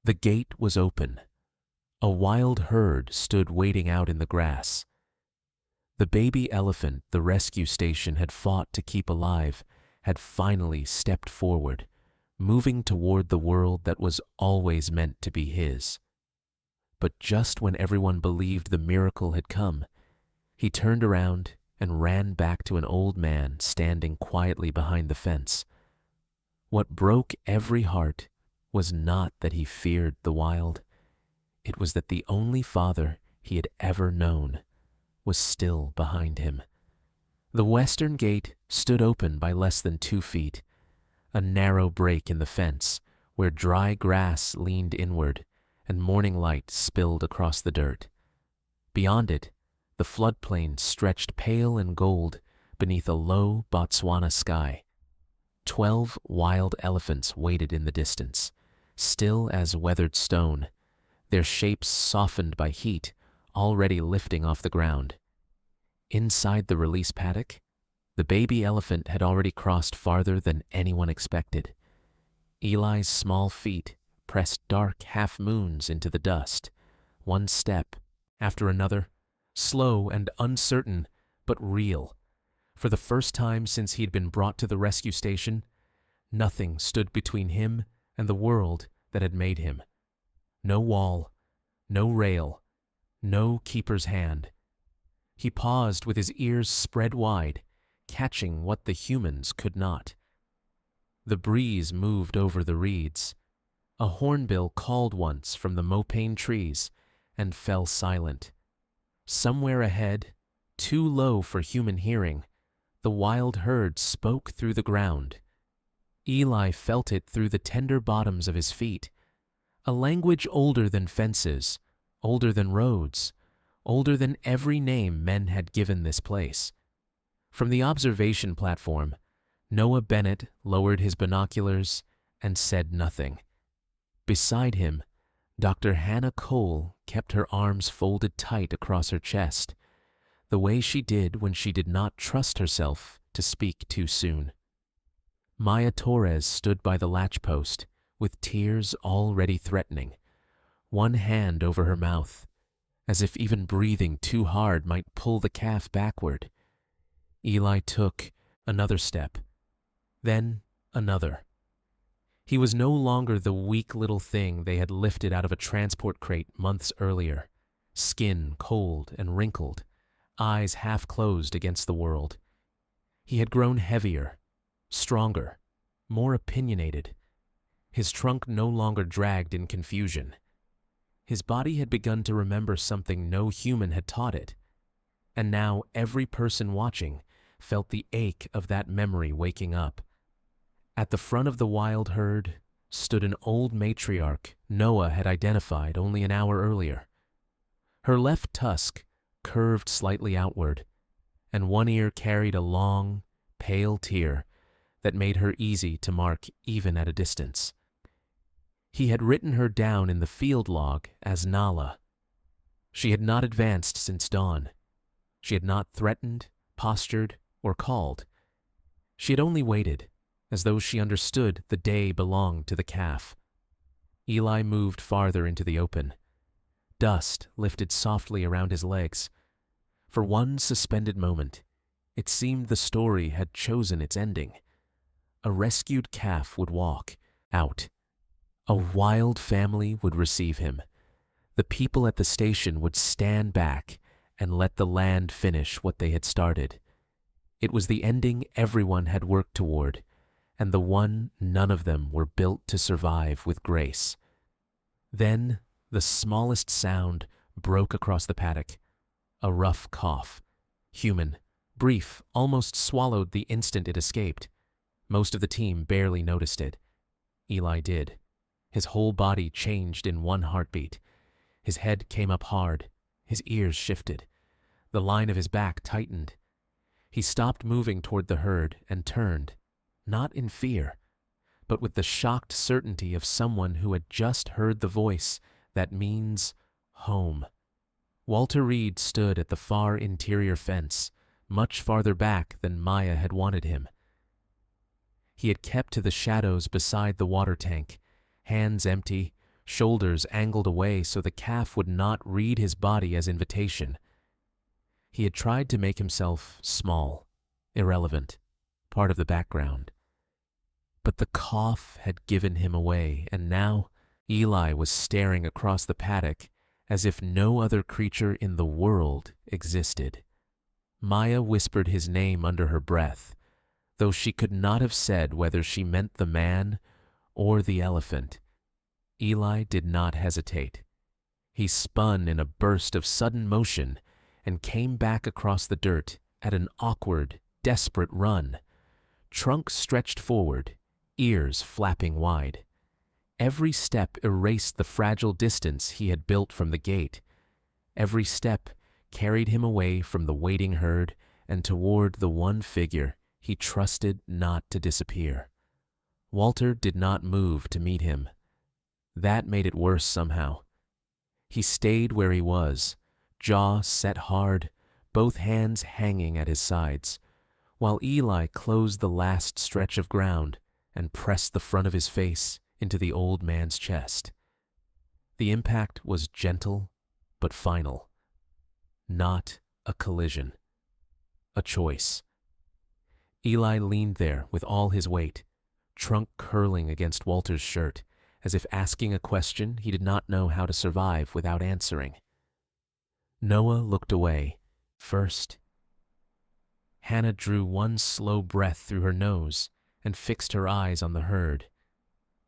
The gate was open. A wild herd stood waiting out in the grass. The baby elephant the rescue station had fought to keep alive had finally stepped forward, moving toward the world that was always meant to be his. But just when everyone believed the miracle had come, he turned around and ran back to an old man standing quietly behind the fence. What broke every heart was not that he feared the wild. It was that the only father he had ever known was still behind him. The western gate stood open by less than 2 feet, a narrow break in the fence where dry grass leaned inward and morning light spilled across the dirt. Beyond it, the floodplain stretched pale and gold beneath a low Botswana sky. 12 wild elephants waited in the distance, still as weathered stone, their shapes softened by heat already lifting off the ground. Inside the release paddock, the baby elephant had already crossed farther than anyone expected. Eli's small feet pressed dark half-moons into the dust, one step after another, slow and uncertain, but real. For the first time since he'd been brought to the rescue station, nothing stood between him and the world that had made him. No wall, no rail, no keeper's hand. He paused with his ears spread wide, catching what the humans could not. The breeze moved over the reeds. A hornbill called once from the mopane trees and fell silent. Somewhere ahead, too low for human hearing, the wild herd spoke through the ground. Eli felt it through the tender bottoms of his feet, a language older than fences, older than roads, older than every name men had given this place. From the observation platform, Noah Bennett lowered his binoculars and said nothing. Beside him, Dr. Hannah Cole kept her arms folded tight across her chest, the way she did when she did not trust herself to speak too soon. Maya Torres stood by the latch post, with tears already threatening, one hand over her mouth, as if even breathing too hard might pull the calf backward. Eli took another step, then another. He was no longer the weak little thing they had lifted out of a transport crate months earlier, skin cold and wrinkled, eyes half closed against the world. He had grown heavier, stronger, more opinionated. His trunk no longer dragged in confusion. His body had begun to remember something no human had taught it, and now every person watching felt the ache of that memory waking up. At the front of the wild herd stood an old matriarch Noah had identified only an hour earlier. Her left tusk curved slightly outward, and one ear carried a long, pale tear that made her easy to mark even at a distance. He had written her down in the field log as Nala. She had not advanced since dawn. She had not threatened, postured, or called. She had only waited, as though she understood the day belonged to the calf. Eli moved farther into the open. Dust lifted softly around his legs. For one suspended moment, it seemed the story had chosen its ending. A rescued calf would walk out. A wild family would receive him. The people at the station would stand back and let the land finish what they had started. It was the ending everyone had worked toward, and the one none of them were built to survive with grace. Then the smallest sound broke across the paddock. A rough cough. Human, brief, almost swallowed the instant it escaped. Most of the team barely noticed it. Eli did. His whole body changed in one heartbeat. His head came up hard. His ears shifted. The line of his back tightened. He stopped moving toward the herd and turned, not in fear, but with the shocked certainty of someone who had just heard the voice that means home. Walter Reed stood at the far interior fence, much farther back than Maya had wanted him. He had kept to the shadows beside the water tank, hands empty, shoulders angled away so the calf would not read his body as invitation. He had tried to make himself small, irrelevant, part of the background. But the cough had given him away, and now Eli was staring across the paddock as if no other creature in the world existed. Maya whispered his name under her breath, though she could not have said whether she meant the man or the elephant. Eli did not hesitate. He spun in a burst of sudden motion and came back across the dirt at an awkward, desperate run, trunk stretched forward, ears flapping wide. Every step erased the fragile distance he had built from the gate. Every step carried him away from the waiting herd and toward the one figure he trusted not to disappear. Walter did not move to meet him. That made it worse somehow. He stayed where he was, jaw set hard, both hands hanging at his sides, while Eli closed the last stretch of ground and pressed the front of his face into the old man's chest. The impact was gentle but final. Not a collision. A choice. Eli leaned there with all his weight, trunk curling against Walter's shirt, as if asking a question he did not know how to survive without answering. Noah looked away, first. Hannah drew one slow breath through her nose and fixed her eyes on the herd,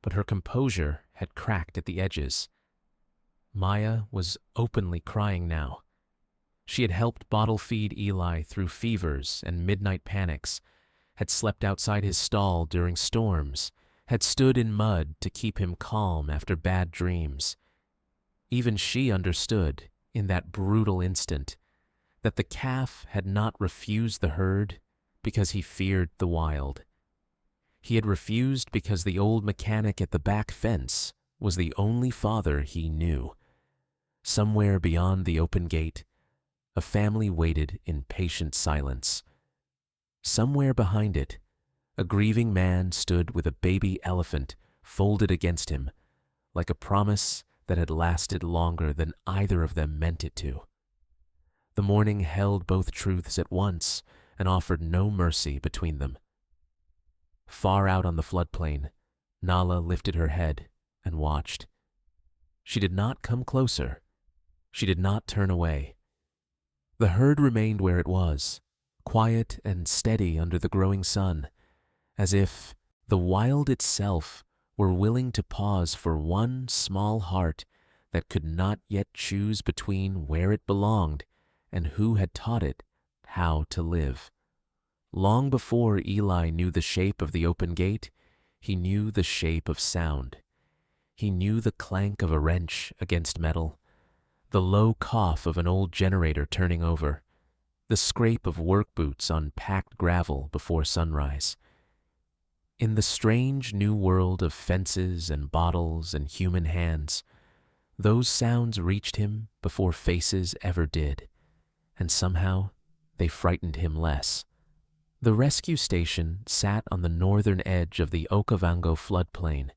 but her composure had cracked at the edges. Maya was openly crying now. She had helped bottle feed Eli through fevers and midnight panics, had slept outside his stall during storms, had stood in mud to keep him calm after bad dreams. Even she understood, in that brutal instant, that the calf had not refused the herd because he feared the wild. He had refused because the old mechanic at the back fence was the only father he knew. Somewhere beyond the open gate, a family waited in patient silence. Somewhere behind it, a grieving man stood with a baby elephant folded against him, like a promise that had lasted longer than either of them meant it to. The morning held both truths at once and offered no mercy between them. Far out on the floodplain, Nala lifted her head and watched. She did not come closer. She did not turn away. The herd remained where it was, quiet and steady under the growing sun, as if the wild itself were willing to pause for one small heart that could not yet choose between where it belonged and who had taught it how to live. Long before Eli knew the shape of the open gate, he knew the shape of sound. He knew the clank of a wrench against metal, the low cough of an old generator turning over, the scrape of work boots on packed gravel before sunrise. In the strange new world of fences and bottles and human hands, those sounds reached him before faces ever did, and somehow they frightened him less. The rescue station sat on the northern edge of the Okavango floodplain,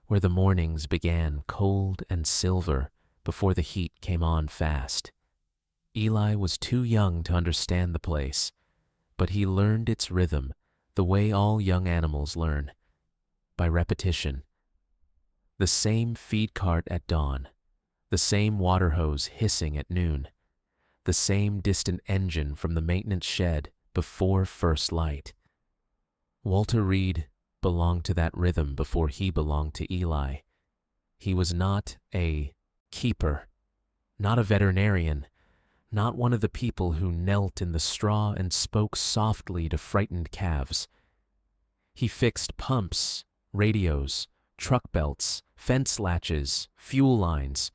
where the mornings began cold and silver before the heat came on fast. Eli was too young to understand the place, but he learned its rhythm the way all young animals learn, by repetition. The same feed cart at dawn, the same water hose hissing at noon, the same distant engine from the maintenance shed before first light. Walter Reed belonged to that rhythm before he belonged to Eli. He was not a keeper, not a veterinarian, not one of the people who knelt in the straw and spoke softly to frightened calves. He fixed pumps, radios, truck belts, fence latches, fuel lines,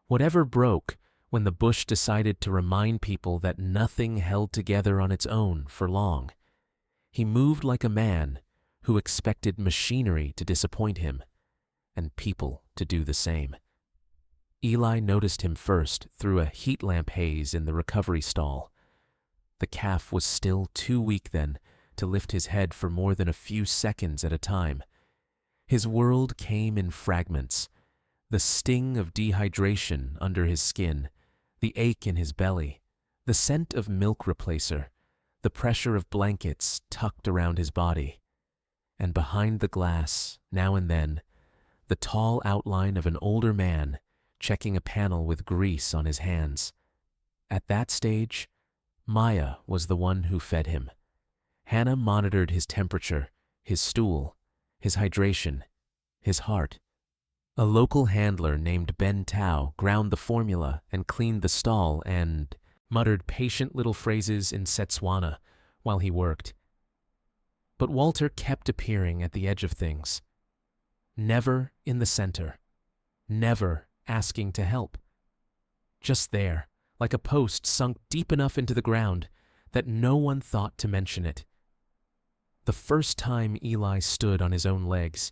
whatever broke when the bush decided to remind people that nothing held together on its own for long. He moved like a man who expected machinery to disappoint him, and people to do the same. Eli noticed him first through a heat lamp haze in the recovery stall. The calf was still too weak then to lift his head for more than a few seconds at a time. His world came in fragments. The sting of dehydration under his skin, the ache in his belly, the scent of milk replacer, the pressure of blankets tucked around his body. And behind the glass, now and then, the tall outline of an older man checking a panel with grease on his hands. At that stage, Maya was the one who fed him. Hannah monitored his temperature, his stool, his hydration, his heart. A local handler named Ben Tao ground the formula and cleaned the stall and muttered patient little phrases in Setswana while he worked. But Walter kept appearing at the edge of things. Never in the center. Never asking to help. Just there, like a post sunk deep enough into the ground that no one thought to mention it. The first time Eli stood on his own legs,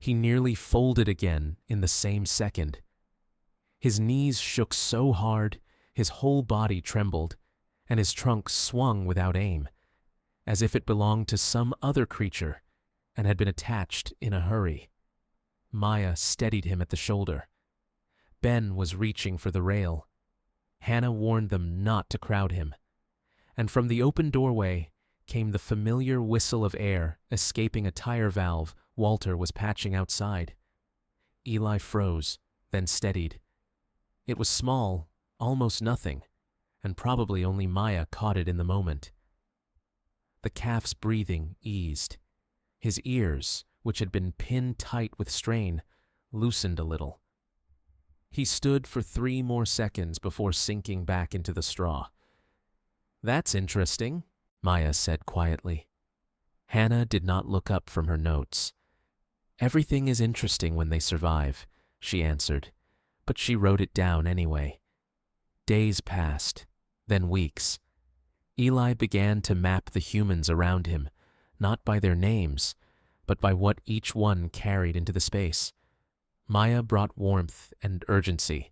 he nearly folded again in the same second. His knees shook so hard, his whole body trembled, and his trunk swung without aim, as if it belonged to some other creature and had been attached in a hurry. Maya steadied him at the shoulder. Ben was reaching for the rail. Hannah warned them not to crowd him. And from the open doorway came the familiar whistle of air escaping a tire valve Walter was patching outside. Eli froze, then steadied. It was small, almost nothing, and probably only Maya caught it in the moment. The calf's breathing eased. His ears, which had been pinned tight with strain, loosened a little. He stood for 3 more seconds before sinking back into the straw. "That's interesting," Maya said quietly. Hannah did not look up from her notes. "Everything is interesting when they survive," she answered, but she wrote it down anyway. Days passed, then weeks. Eli began to map the humans around him, not by their names, but by what each one carried into the space. Maya brought warmth and urgency.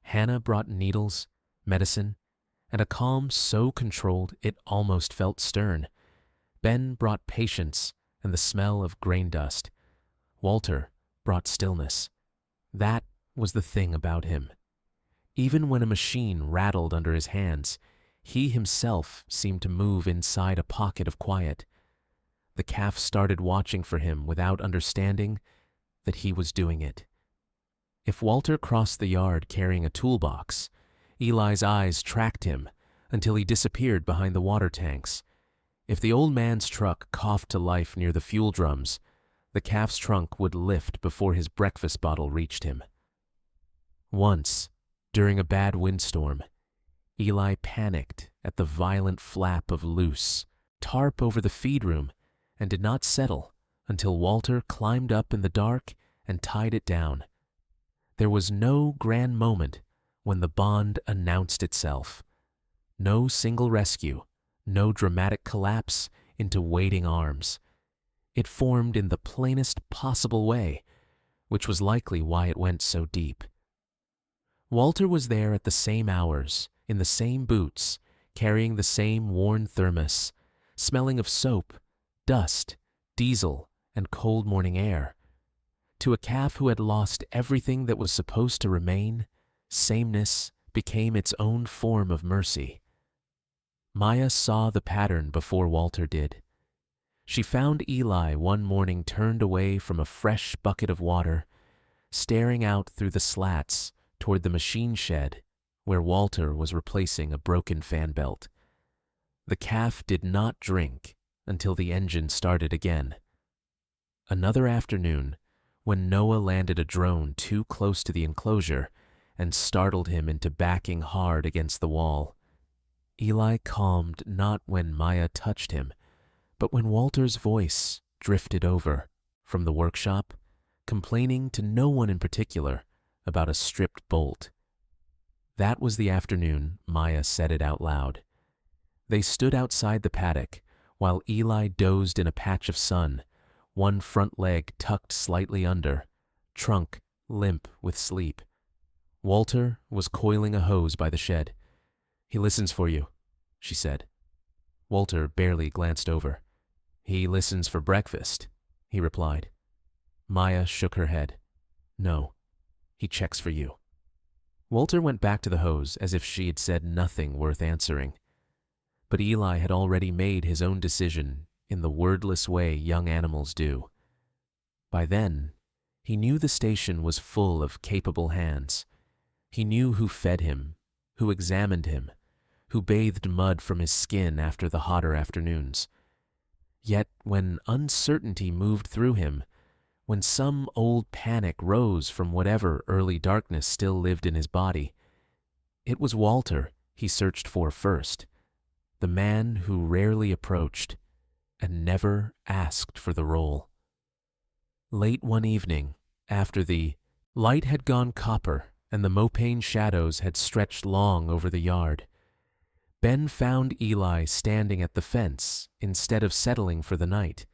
Hannah brought needles, medicine, and a calm so controlled it almost felt stern. Ben brought patience and the smell of grain dust. Walter brought stillness. That was the thing about him. Even when a machine rattled under his hands, he himself seemed to move inside a pocket of quiet. The calf started watching for him without understanding that he was doing it. If Walter crossed the yard carrying a toolbox, Eli's eyes tracked him until he disappeared behind the water tanks. If the old man's truck coughed to life near the fuel drums, the calf's trunk would lift before his breakfast bottle reached him. Once, during a bad windstorm, Eli panicked at the violent flap of loose tarp over the feed room and did not settle until Walter climbed up in the dark and tied it down. There was no grand moment when the bond announced itself. No single rescue, no dramatic collapse into waiting arms. It formed in the plainest possible way, which was likely why it went so deep. Walter was there at the same hours, in the same boots, carrying the same worn thermos, smelling of soap, dust, diesel, and cold morning air. To a calf who had lost everything that was supposed to remain, sameness became its own form of mercy. Maya saw the pattern before Walter did. She found Eli one morning turned away from a fresh bucket of water, staring out through the slats toward the machine shed where Walter was replacing a broken fan belt. The calf did not drink until the engine started again. Another afternoon, when Noah landed a drone too close to the enclosure and startled him into backing hard against the wall, Eli calmed not when Maya touched him, but when Walter's voice drifted over from the workshop, complaining to no one in particular about a stripped bolt. That was the afternoon Maya said it out loud. They stood outside the paddock while Eli dozed in a patch of sun, one front leg tucked slightly under, trunk limp with sleep. Walter was coiling a hose by the shed. "He listens for you," she said. Walter barely glanced over. "He listens for breakfast," he replied. Maya shook her head. "No, He checks for you." Walter went back to the hose as if she had said nothing worth answering. But Eli had already made his own decision in the wordless way young animals do. By then, he knew the station was full of capable hands. He knew who fed him, who examined him, who bathed mud from his skin after the hotter afternoons. Yet when uncertainty moved through him, when some old panic rose from whatever early darkness still lived in his body, it was Walter he searched for first, the man who rarely approached and never asked for the role. Late one evening, after the light had gone copper and the mopane shadows had stretched long over the yard, Ben found Eli standing at the fence instead of settling for the night.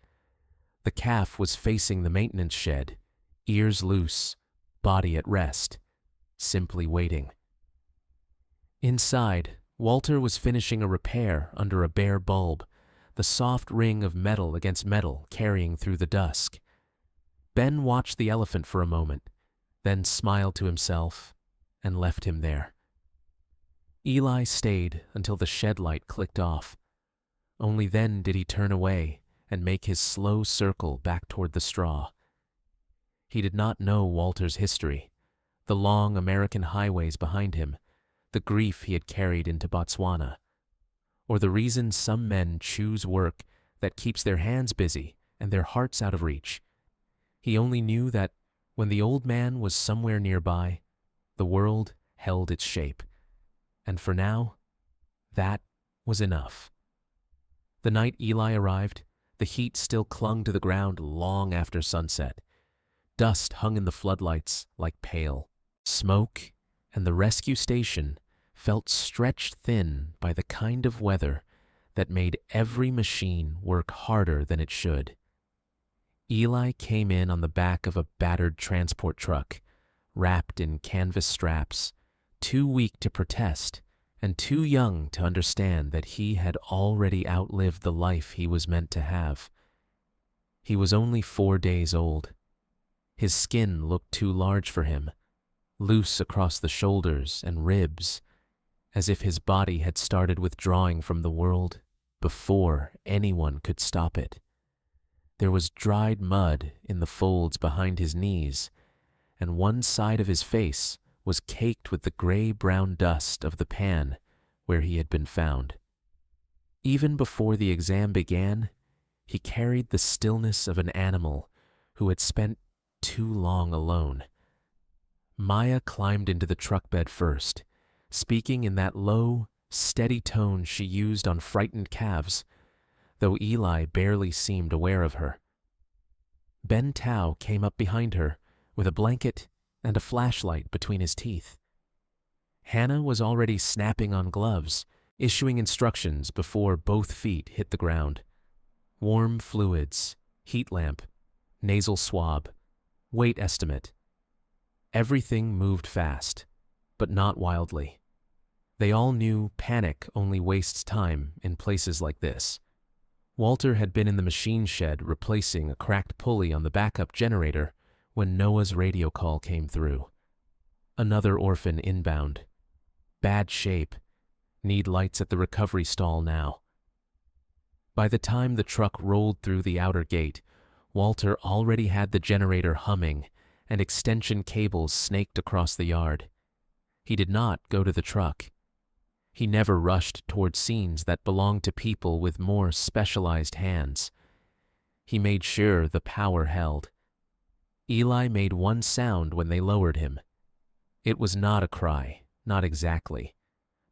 The calf was facing the maintenance shed, ears loose, body at rest, simply waiting. Inside, Walter was finishing a repair under a bare bulb, the soft ring of metal against metal carrying through the dusk. Ben watched the elephant for a moment, then smiled to himself and left him there. Eli stayed until the shed light clicked off. Only then did he turn away and make his slow circle back toward the straw. He did not know Walter's history, the long American highways behind him, the grief he had carried into Botswana, or the reason some men choose work that keeps their hands busy and their hearts out of reach. He only knew that when the old man was somewhere nearby, the world held its shape. And for now, that was enough. The night Eli arrived, the heat still clung to the ground long after sunset. Dust hung in the floodlights like pale smoke, and the rescue station felt stretched thin by the kind of weather that made every machine work harder than it should. Eli came in on the back of a battered transport truck, wrapped in canvas straps, too weak to protest and too young to understand that he had already outlived the life he was meant to have. He was only 4 days old. His skin looked too large for him, loose across the shoulders and ribs, as if his body had started withdrawing from the world before anyone could stop it. There was dried mud in the folds behind his knees, and one side of his face was caked with the gray-brown dust of the pan where he had been found. Even before the exam began, he carried the stillness of an animal who had spent too long alone. Maya climbed into the truck bed first, speaking in that low, steady tone she used on frightened calves, though Eli barely seemed aware of her. Ben Tao came up behind her with a blanket and a flashlight between his teeth. Hannah was already snapping on gloves, issuing instructions before both feet hit the ground. Warm fluids, heat lamp, nasal swab, weight estimate. Everything moved fast, but not wildly. They all knew panic only wastes time in places like this. Walter had been in the machine shed replacing a cracked pulley on the backup generator when Noah's radio call came through. Another orphan inbound. Bad shape. Need lights at the recovery stall now. By the time the truck rolled through the outer gate, Walter already had the generator humming and extension cables snaked across the yard. He did not go to the truck. He never rushed toward scenes that belonged to people with more specialized hands. He made sure the power held. Eli made one sound when they lowered him. It was not a cry, not exactly.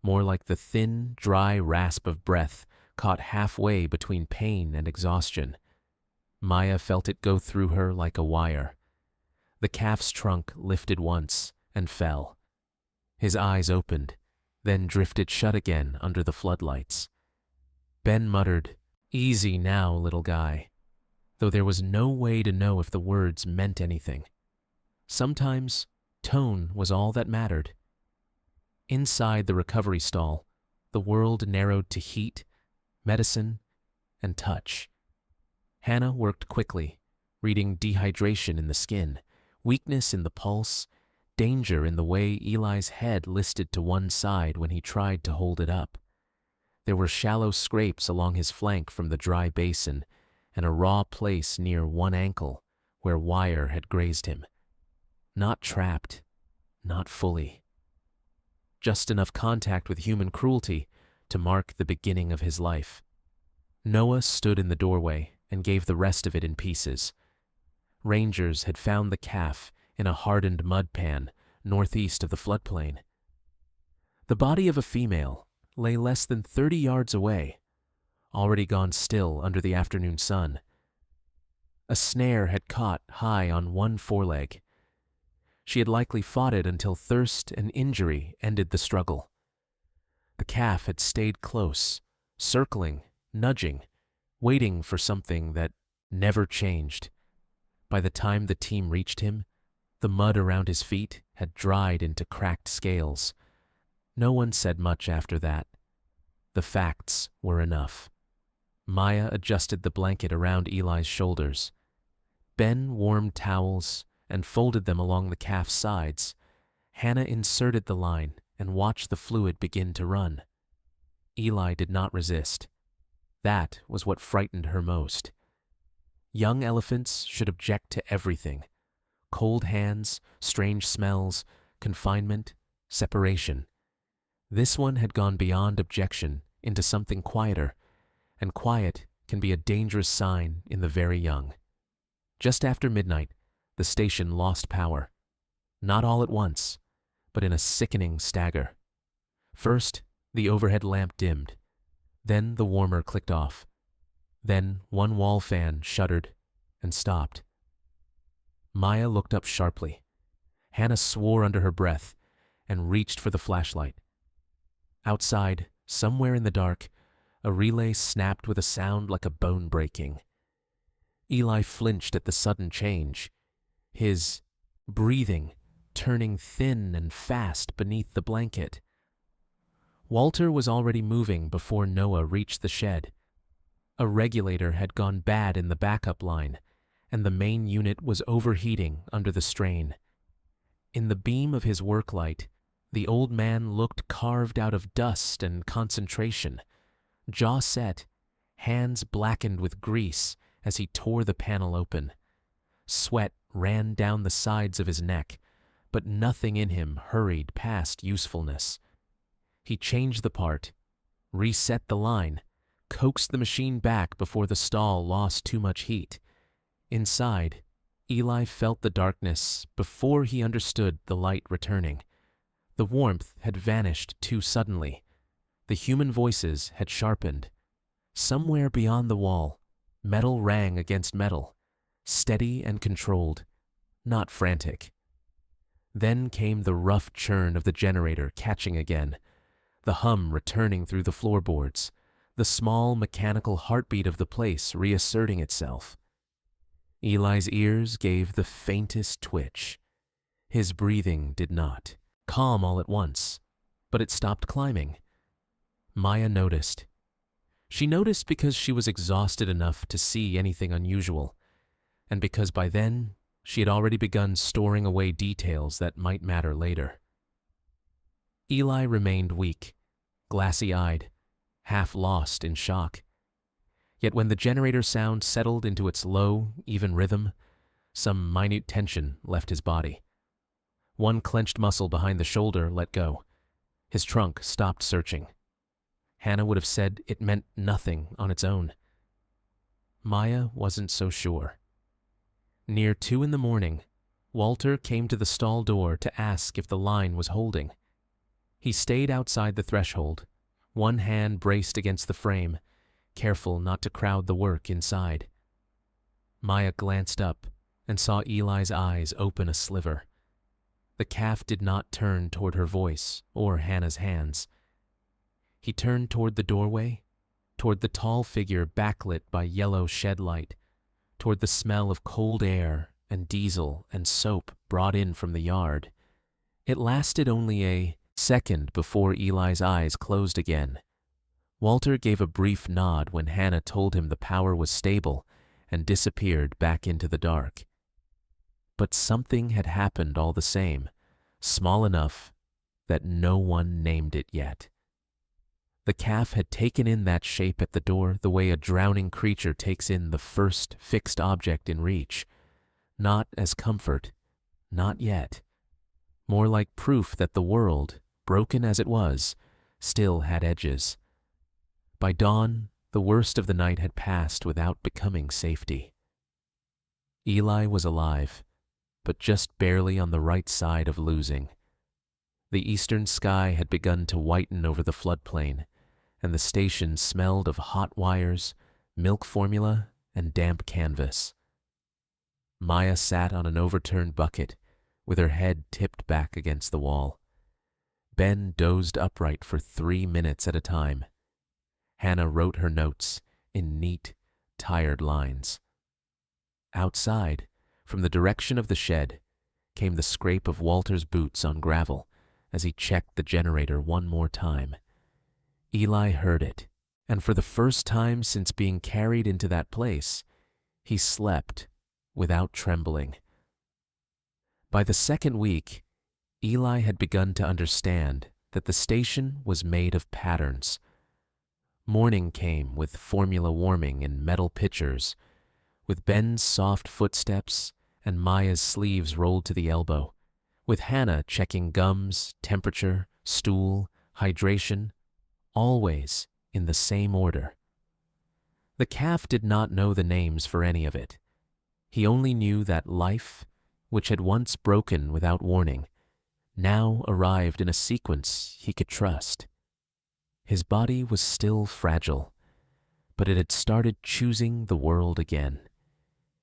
More like the thin, dry rasp of breath caught halfway between pain and exhaustion. Maya felt it go through her like a wire. The calf's trunk lifted once and fell. His eyes opened, then drifted shut again under the floodlights. Ben muttered, "Easy now, little guy," though there was no way to know if the words meant anything. Sometimes tone was all that mattered. Inside the recovery stall, the world narrowed to heat, medicine, and touch. Hannah worked quickly, reading dehydration in the skin, weakness in the pulse, danger in the way Eli's head listed to one side when he tried to hold it up. There were shallow scrapes along his flank from the dry basin and a raw place near one ankle where wire had grazed him. Not trapped, not fully. Just enough contact with human cruelty to mark the beginning of his life. Noah stood in the doorway and gave the rest of it in pieces. Rangers had found the calf in a hardened mud pan northeast of the floodplain. The body of a female lay less than 30 yards away, already gone still under the afternoon sun. A snare had caught high on one foreleg. She had likely fought it until thirst and injury ended the struggle. The calf had stayed close, circling, nudging, waiting for something that never changed. By the time the team reached him, the mud around his feet had dried into cracked scales. No one said much after that. The facts were enough. Maya adjusted the blanket around Eli's shoulders. Ben warmed towels and folded them along the calf's sides. Hannah inserted the line and watched the fluid begin to run. Eli did not resist. That was what frightened her most. Young elephants should object to everything. Cold hands, strange smells, confinement, separation. This one had gone beyond objection into something quieter, and quiet can be a dangerous sign in the very young. Just after midnight, the station lost power. Not all at once, but in a sickening stagger. First, the overhead lamp dimmed. Then the warmer clicked off. Then one wall fan shuddered and stopped. Maya looked up sharply. Hannah swore under her breath and reached for the flashlight. Outside, somewhere in the dark, a relay snapped with a sound like a bone breaking. Eli flinched at the sudden change, his breathing turning thin and fast beneath the blanket. Walter was already moving before Noah reached the shed. A regulator had gone bad in the backup line, and the main unit was overheating under the strain. In the beam of his work light, the old man looked carved out of dust and concentration, jaw set, hands blackened with grease as he tore the panel open. Sweat ran down the sides of his neck, but nothing in him hurried past usefulness. He changed the part, reset the line, coaxed the machine back before the stall lost too much heat. Inside, Eli felt the darkness before he understood the light returning. The warmth had vanished too suddenly. The human voices had sharpened. Somewhere beyond the wall, metal rang against metal, steady and controlled, not frantic. Then came the rough churn of the generator catching again, the hum returning through the floorboards, the small mechanical heartbeat of the place reasserting itself. Eli's ears gave the faintest twitch. His breathing did not. Calm all at once, but it stopped climbing. Maya noticed. She noticed because she was exhausted enough to see anything unusual, and because by then she had already begun storing away details that might matter later. Eli remained weak, glassy-eyed, half lost in shock. Yet when the generator sound settled into its low, even rhythm, some minute tension left his body. One clenched muscle behind the shoulder let go. His trunk stopped searching. Hannah would have said it meant nothing on its own. Maya wasn't so sure. Near 2 a.m, Walter came to the stall door to ask if the line was holding. He stayed outside the threshold, one hand braced against the frame, careful not to crowd the work inside. Maya glanced up and saw Eli's eyes open a sliver. The calf did not turn toward her voice or Hannah's hands. He turned toward the doorway, toward the tall figure backlit by yellow shed light, toward the smell of cold air and diesel and soap brought in from the yard. It lasted only a second before Eli's eyes closed again. Walter gave a brief nod when Hannah told him the power was stable and disappeared back into the dark. But something had happened all the same, small enough that no one named it yet. The calf had taken in that shape at the door the way a drowning creature takes in the first fixed object in reach, not as comfort, not yet, more like proof that the world, broken as it was, still had edges. By dawn, the worst of the night had passed without becoming safety. Eli was alive, but just barely on the right side of losing. The eastern sky had begun to whiten over the floodplain, and the station smelled of hot wires, milk formula, and damp canvas. Maya sat on an overturned bucket, with her head tipped back against the wall. Ben dozed upright for 3 minutes at a time. Hannah wrote her notes in neat, tired lines. Outside, from the direction of the shed, came the scrape of Walter's boots on gravel as he checked the generator one more time. Eli heard it, and for the first time since being carried into that place, he slept without trembling. By the second week, Eli had begun to understand that the station was made of patterns. Morning came with formula warming in metal pitchers, with Ben's soft footsteps and Maya's sleeves rolled to the elbow, with Hannah checking gums, temperature, stool, hydration, always in the same order. The calf did not know the names for any of it. He only knew that life, which had once broken without warning, now arrived in a sequence he could trust. His body was still fragile, but it had started choosing the world again.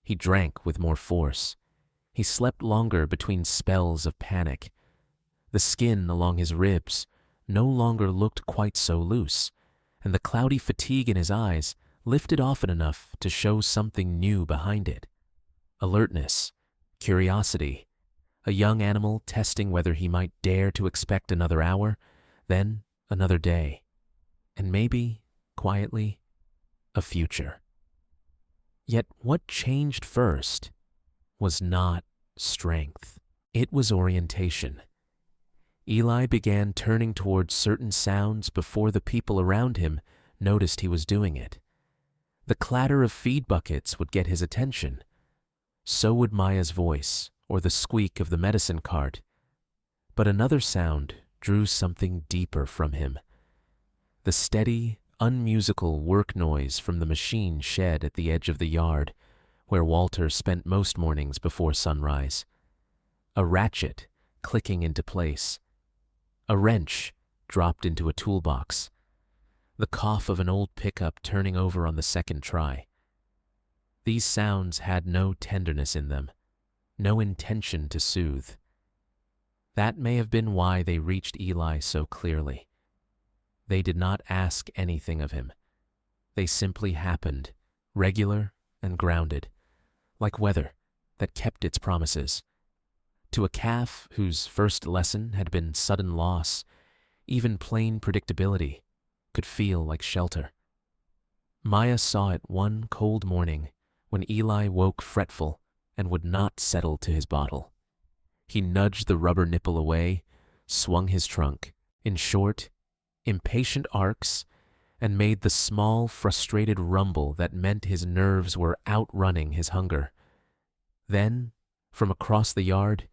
He drank with more force. He slept longer between spells of panic. The skin along his ribs no longer looked quite so loose, and the cloudy fatigue in his eyes lifted often enough to show something new behind it. Alertness, curiosity, a young animal testing whether he might dare to expect another hour, then another day, and maybe, quietly, a future. Yet what changed first was not strength. It was orientation. Eli began turning towards certain sounds before the people around him noticed he was doing it. The clatter of feed buckets would get his attention. So would Maya's voice or the squeak of the medicine cart. But another sound drew something deeper from him. The steady, unmusical work noise from the machine shed at the edge of the yard, where Walter spent most mornings before sunrise. A ratchet clicking into place. A wrench dropped into a toolbox. The cough of an old pickup turning over on the second try. These sounds had no tenderness in them, no intention to soothe. That may have been why they reached Eli so clearly. They did not ask anything of him. They simply happened, regular and grounded, like weather that kept its promises. To a calf whose first lesson had been sudden loss, even plain predictability could feel like shelter. Maya saw it one cold morning when Eli woke fretful and would not settle to his bottle. He nudged the rubber nipple away, swung his trunk, in short, impatient arcs, and made the small, frustrated rumble that meant his nerves were outrunning his hunger. Then, from across the yard,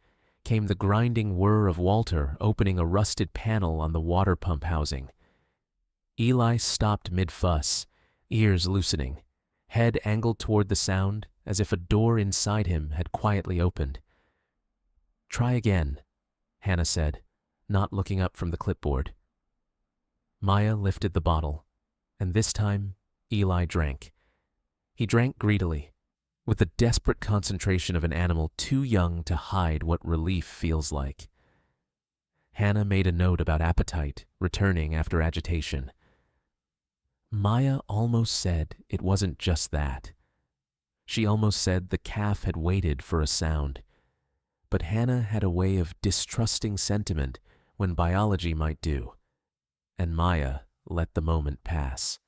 came the grinding whir of Walter opening a rusted panel on the water pump housing. Eli stopped mid-fuss, ears loosening, head angled toward the sound as if a door inside him had quietly opened. "Try again," Hannah said, not looking up from the clipboard. Maya lifted the bottle, and this time Eli drank. He drank greedily, with the desperate concentration of an animal too young to hide what relief feels like. Hannah made a note about appetite returning after agitation. Maya almost said it wasn't just that. She almost said the calf had waited for a sound. But Hannah had a way of distrusting sentiment when biology might do, and Maya let the moment pass.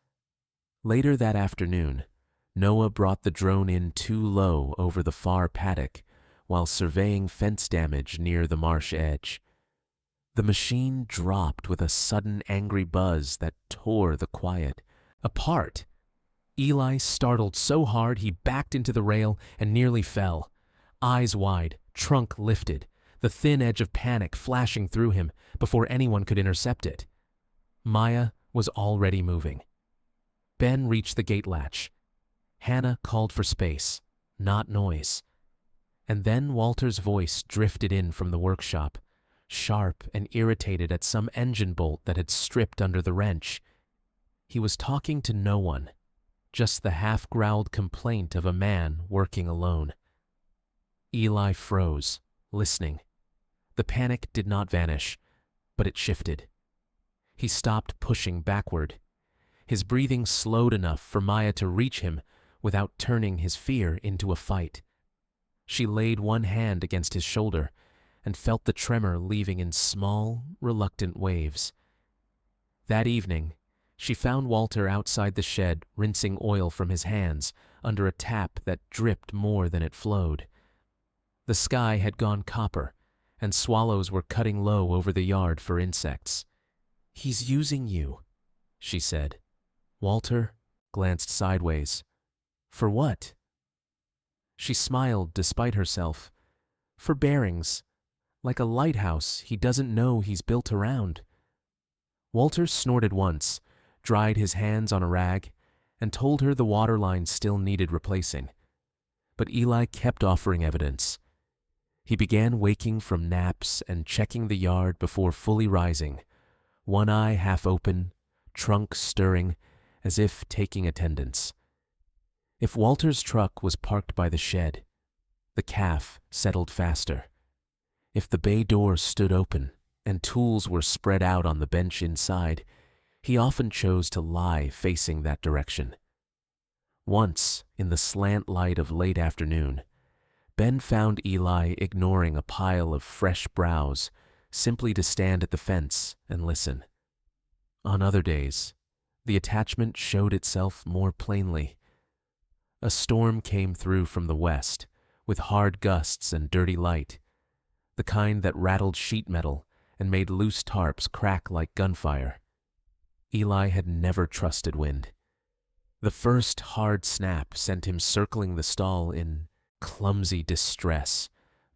Later that afternoon, Noah brought the drone in too low over the far paddock while surveying fence damage near the marsh edge. The machine dropped with a sudden angry buzz that tore the quiet apart. Eli startled so hard he backed into the rail and nearly fell. Eyes wide, trunk lifted, the thin edge of panic flashing through him before anyone could intercept it. Maya was already moving. Ben reached the gate latch. Hannah called for space, not noise. And then Walter's voice drifted in from the workshop, sharp and irritated at some engine bolt that had stripped under the wrench. He was talking to no one, just the half-growled complaint of a man working alone. Eli froze, listening. The panic did not vanish, but it shifted. He stopped pushing backward. His breathing slowed enough for Maya to reach him without turning his fear into a fight. She laid one hand against his shoulder and felt the tremor leaving in small, reluctant waves. That evening, she found Walter outside the shed rinsing oil from his hands under a tap that dripped more than it flowed. The sky had gone copper, and swallows were cutting low over the yard for insects. "He's using you," she said. Walter glanced sideways. "For what?" She smiled despite herself. "For bearings. Like a lighthouse he doesn't know he's built around." Walter snorted once, dried his hands on a rag, and told her the water line still needed replacing. But Eli kept offering evidence. He began waking from naps and checking the yard before fully rising, one eye half open, trunk stirring, as if taking attendance. If Walter's truck was parked by the shed, the calf settled faster. If the bay door stood open and tools were spread out on the bench inside, he often chose to lie facing that direction. Once, in the slant light of late afternoon, Ben found Eli ignoring a pile of fresh browse simply to stand at the fence and listen. On other days, the attachment showed itself more plainly. A storm came through from the west, with hard gusts and dirty light, the kind that rattled sheet metal and made loose tarps crack like gunfire. Eli had never trusted wind. The first hard snap sent him circling the stall in clumsy distress,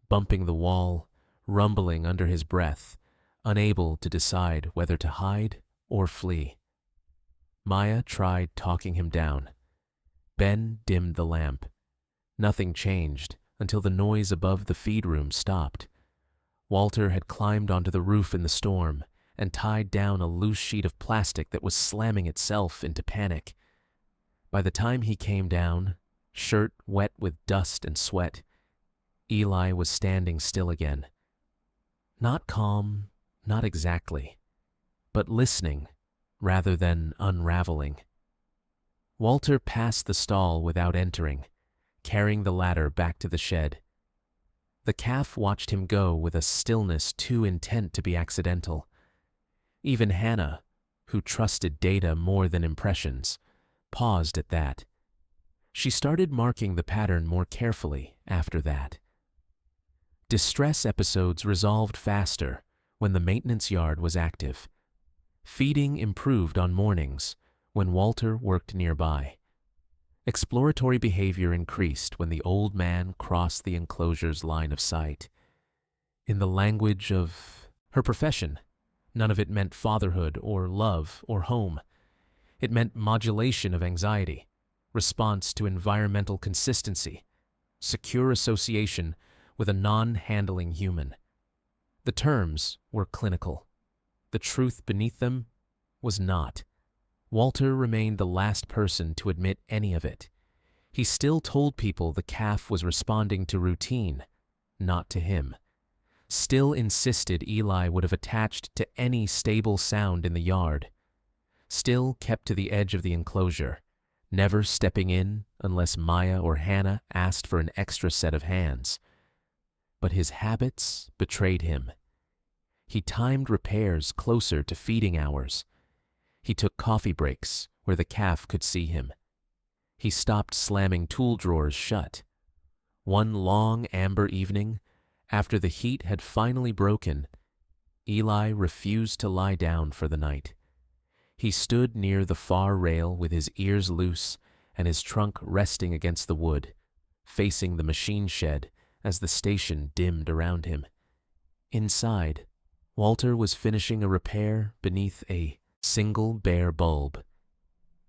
bumping the wall, rumbling under his breath, unable to decide whether to hide or flee. Maya tried talking him down. Ben dimmed the lamp. Nothing changed until the noise above the feed room stopped. Walter had climbed onto the roof in the storm and tied down a loose sheet of plastic that was slamming itself into panic. By the time he came down, shirt wet with dust and sweat, Eli was standing still again. Not calm, not exactly, but listening rather than unraveling. Walter passed the stall without entering, carrying the ladder back to the shed. The calf watched him go with a stillness too intent to be accidental. Even Hannah, who trusted data more than impressions, paused at that. She started marking the pattern more carefully after that. Distress episodes resolved faster when the maintenance yard was active. Feeding improved on mornings when Walter worked nearby. Exploratory behavior increased when the old man crossed the enclosure's line of sight. In the language of her profession, none of it meant fatherhood or love or home. It meant modulation of anxiety, response to environmental consistency, secure association with a non-handling human. The terms were clinical. The truth beneath them was not. Walter remained the last person to admit any of it. He still told people the calf was responding to routine, not to him. Still insisted Eli would have attached to any stable sound in the yard. Still kept to the edge of the enclosure, never stepping in unless Maya or Hannah asked for an extra set of hands. But his habits betrayed him. He timed repairs closer to feeding hours. He took coffee breaks where the calf could see him. He stopped slamming tool drawers shut. One long amber evening, after the heat had finally broken, Eli refused to lie down for the night. He stood near the far rail with his ears loose and his trunk resting against the wood, facing the machine shed as the station dimmed around him. Inside, Walter was finishing a repair beneath a single bare bulb.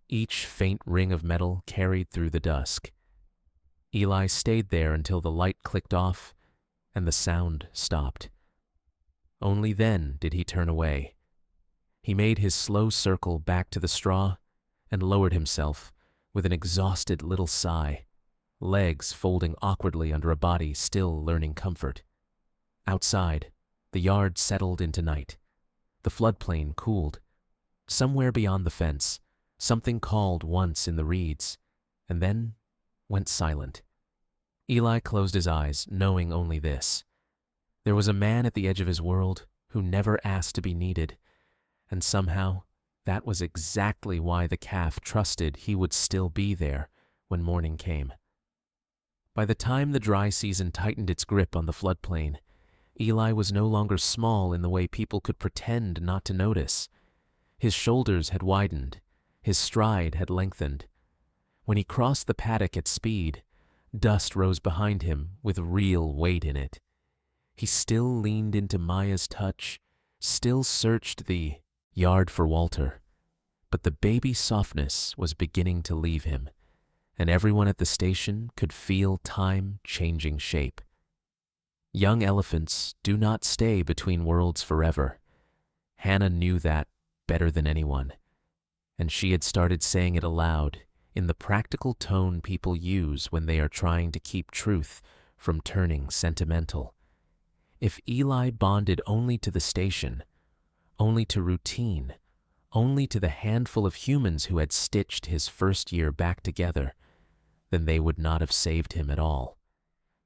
Each faint ring of metal carried through the dusk. Eli stayed there until the light clicked off and the sound stopped. Only then did he turn away. He made his slow circle back to the straw and lowered himself with an exhausted little sigh, legs folding awkwardly under a body still learning comfort. Outside, the yard settled into night. The floodplain cooled. Somewhere beyond the fence, something called once in the reeds, and then went silent. Eli closed his eyes, knowing only this. There was a man at the edge of his world who never asked to be needed, and somehow that was exactly why the calf trusted he would still be there when morning came. By the time the dry season tightened its grip on the floodplain, Eli was no longer small in the way people could pretend not to notice. His shoulders had widened, his stride had lengthened. When he crossed the paddock at speed, dust rose behind him with real weight in it. He still leaned into Maya's touch, still searched the yard for Walter, but the baby softness was beginning to leave him, and everyone at the station could feel time changing shape. Young elephants do not stay between worlds forever. Hannah knew that better than anyone, and she had started saying it aloud in the practical tone people use when they are trying to keep truth from turning sentimental. If Eli bonded only to the station, only to routine, only to the handful of humans who had stitched his first year back together, then they would not have saved him at all.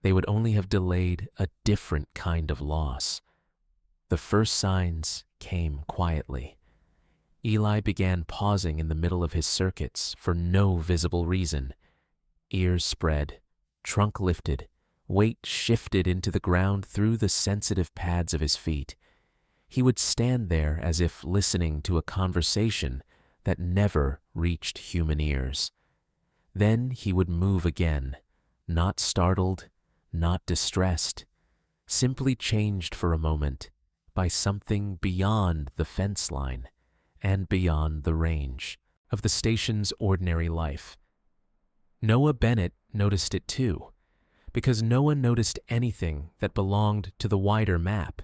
They would only have delayed a different kind of loss. The first signs came quietly. Eli began pausing in the middle of his circuits for no visible reason. Ears spread, trunk lifted, weight shifted into the ground through the sensitive pads of his feet. He would stand there as if listening to a conversation that never reached human ears. Then he would move again, not startled, not distressed, simply changed for a moment by something beyond the fence line and beyond the range of the station's ordinary life. Noah Bennett noticed it too, because Noah noticed anything that belonged to the wider map.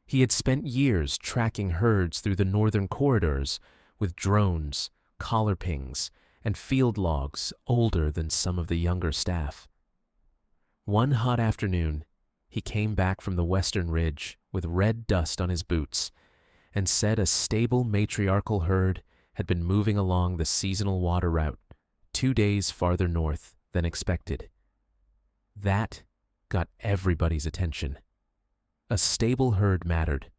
He had spent years tracking herds through the northern corridors with drones, collar pings, and field logs older than some of the younger staff. One hot afternoon, he came back from the western ridge with red dust on his boots and said a stable matriarchal herd had been moving along the seasonal water route 2 days farther north than expected. That got everybody's attention. A stable herd mattered.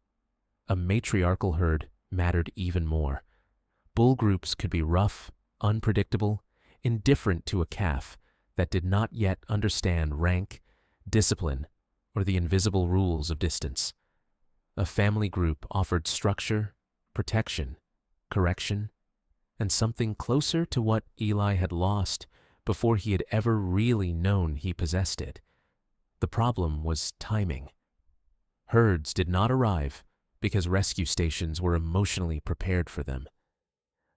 A matriarchal herd mattered even more. Bull groups could be rough, unpredictable, indifferent to a calf that did not yet understand rank, discipline, or the invisible rules of distance. A family group offered structure, protection, correction, and something closer to what Eli had lost before he had ever really known he possessed it. The problem was timing. Herds did not arrive because rescue stations were emotionally prepared for them.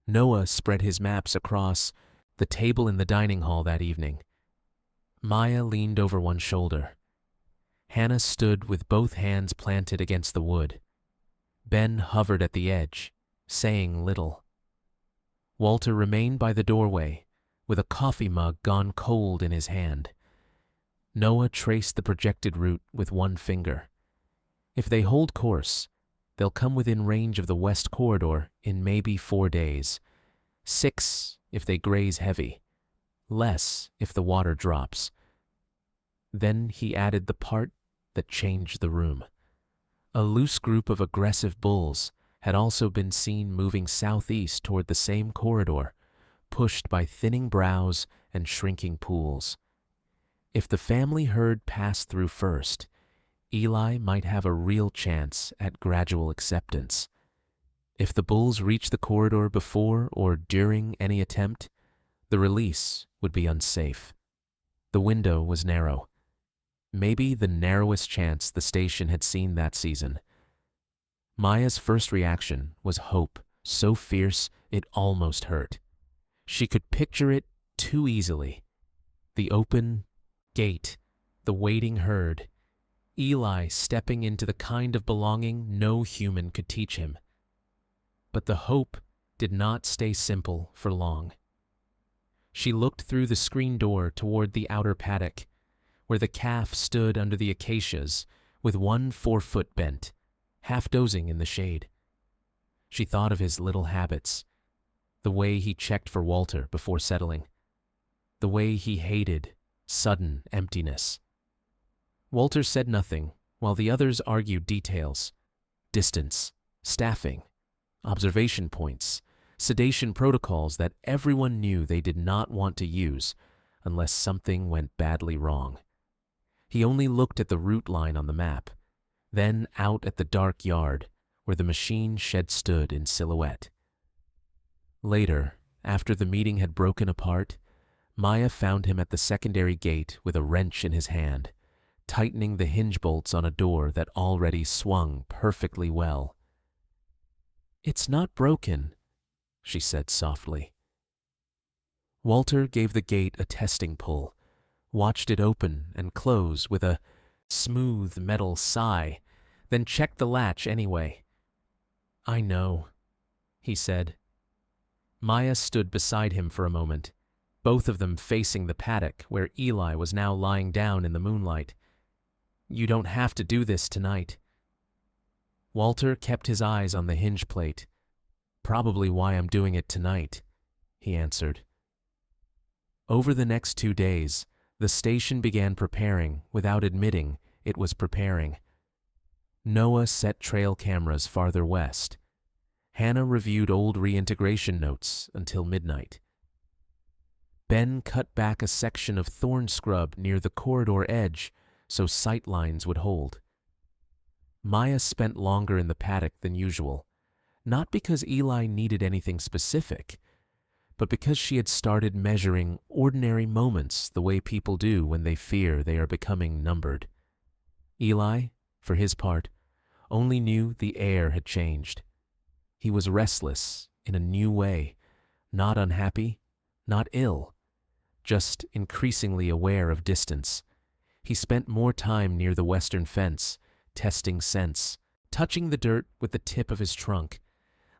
Noah spread his maps across the table in the dining hall that evening. Maya leaned over one shoulder. Hannah stood with both hands planted against the wood. Ben hovered at the edge, saying little. Walter remained by the doorway, with a coffee mug gone cold in his hand. Noah traced the projected route with one finger. If they hold course, they'll come within range of the west corridor in maybe 4 days. 6 if they graze heavy. Less if the water drops. Then he added the part that changed the room. A loose group of aggressive bulls had also been seen moving southeast toward the same corridor, pushed by thinning brows and shrinking pools. If the family herd passed through first, Eli might have a real chance at gradual acceptance. If the bulls reached the corridor before or during any attempt, the release would be unsafe. The window was narrow. Maybe the narrowest chance the station had seen that season. Maya's first reaction was hope, so fierce it almost hurt. She could picture it too easily. The open gate, the waiting herd, Eli stepping into the kind of belonging no human could teach him. But the hope did not stay simple for long. She looked through the screen door toward the outer paddock, where the calf stood under the acacias with one forefoot bent, half dozing in the shade. She thought of his little habits, the way he checked for Walter before settling, the way he hated sudden emptiness. Walter said nothing while the others argued details: distance, staffing, observation points, sedation protocols that everyone knew they did not want to use unless something went badly wrong. He only looked at the route line on the map, then out at the dark yard where the machine shed stood in silhouette. Later, after the meeting had broken apart, Maya found him at the secondary gate with a wrench in his hand, tightening the hinge bolts on a door that already swung perfectly well. "It's not broken," she said softly. Walter gave the gate a testing pull, watched it open and close with a smooth metal sigh, then checked the latch anyway. "I know," he said. Maya stood beside him for a moment, both of them facing the paddock where Eli was now lying down in the moonlight. "You don't have to do this tonight." Walter kept his eyes on the hinge plate. "Probably why I'm doing it tonight," he answered. Over the next 2 days, the station began preparing without admitting it was preparing. Noah set trail cameras farther west. Hannah reviewed old reintegration notes until midnight. Ben cut back a section of thorn scrub near the corridor edge so sight lines would hold. Maya spent longer in the paddock than usual, not because Eli needed anything specific, but because she had started measuring ordinary moments the way people do when they fear they are becoming numbered. Eli, for his part, only knew the air had changed. He was restless in a new way, not unhappy, not ill, just increasingly aware of distance. He spent more time near the western fence, testing scents, touching the dirt with the tip of his trunk,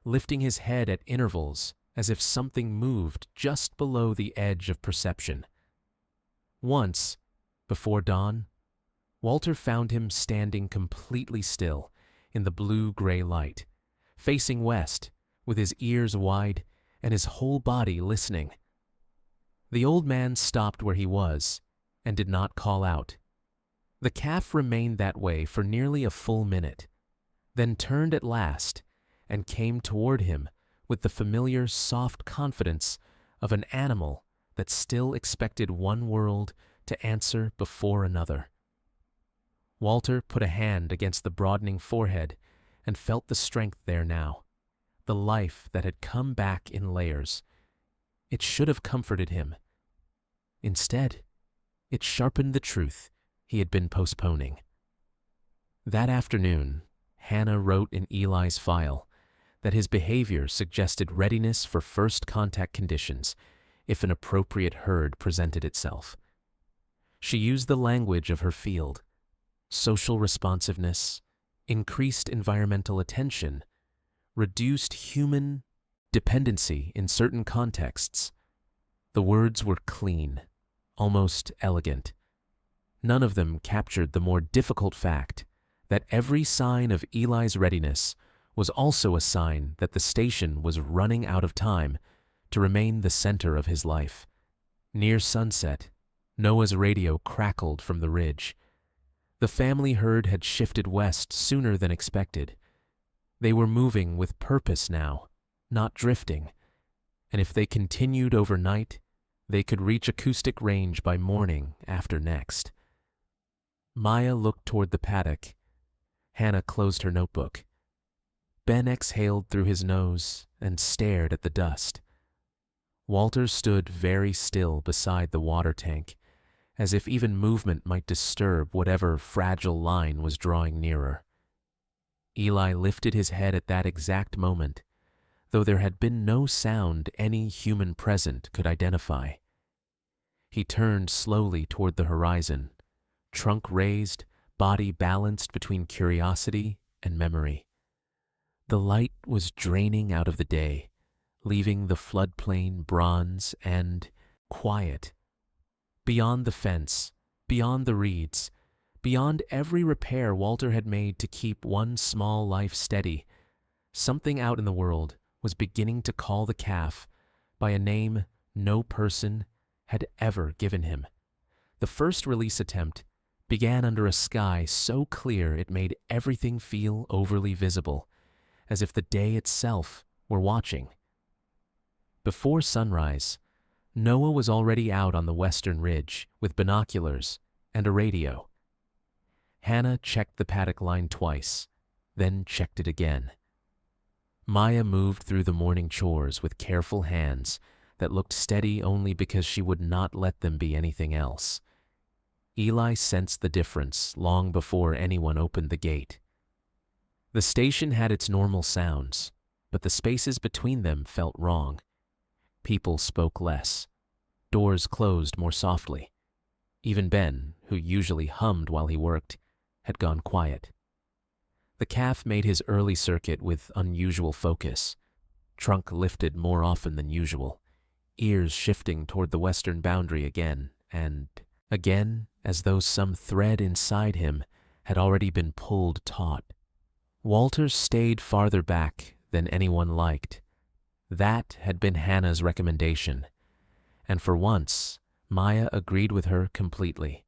lifting his head at intervals as if something moved just below the edge of perception. Once, before dawn, Walter found him standing completely still in the blue-gray light, facing west, with his ears wide and his whole body listening. The old man stopped where he was and did not call out. The calf remained that way for nearly a full minute, then turned at last and came toward him with the familiar soft confidence of an animal that still expected one world to answer before another. Walter put a hand against the broadening forehead and felt the strength there now, the life that had come back in layers. It should have comforted him. Instead, it sharpened the truth he had been postponing. That afternoon, Hannah wrote in Eli's file that his behavior suggested readiness for first contact conditions if an appropriate herd presented itself. She used the language of her field: social responsiveness, increased environmental attention, reduced human dependency in certain contexts. The words were clean, almost elegant. None of them captured the more difficult fact that every sign of Eli's readiness was also a sign that the station was running out of time to remain the center of his life. Near sunset, Noah's radio crackled from the ridge. The family herd had shifted west sooner than expected. They were moving with purpose now, not drifting, and if they continued overnight, they could reach acoustic range by morning after next. Maya looked toward the paddock. Hannah closed her notebook. Ben exhaled through his nose and stared at the dust. Walter stood very still beside the water tank, as if even movement might disturb whatever fragile line was drawing nearer. Eli lifted his head at that exact moment, though there had been no sound any human present could identify. He turned slowly toward the horizon, trunk raised, body balanced between curiosity and memory. The light was draining out of the day, leaving the floodplain bronze and quiet. Beyond the fence, beyond the reeds, beyond every repair Walter had made to keep one small life steady, something out in the world was beginning to call the calf by a name no person had ever given him. The first release attempt began under a sky so clear it made everything feel overly visible, as if the day itself were watching. Before sunrise, Noah was already out on the western ridge with binoculars and a radio. Hannah checked the paddock line twice, then checked it again. Maya moved through the morning chores with careful hands that looked steady only because she would not let them be anything else. Eli sensed the difference long before anyone opened the gate. The station had its normal sounds, but the spaces between them felt wrong. People spoke less. Doors closed more softly. Even Ben, who usually hummed while he worked, had gone quiet. The calf made his early circuit with unusual focus, trunk lifted more often than usual, ears shifting toward the western boundary again and again, as though some thread inside him had already been pulled taut. Walter stayed farther back than anyone liked. That had been Hannah's recommendation, and for once, Maya agreed with her completely.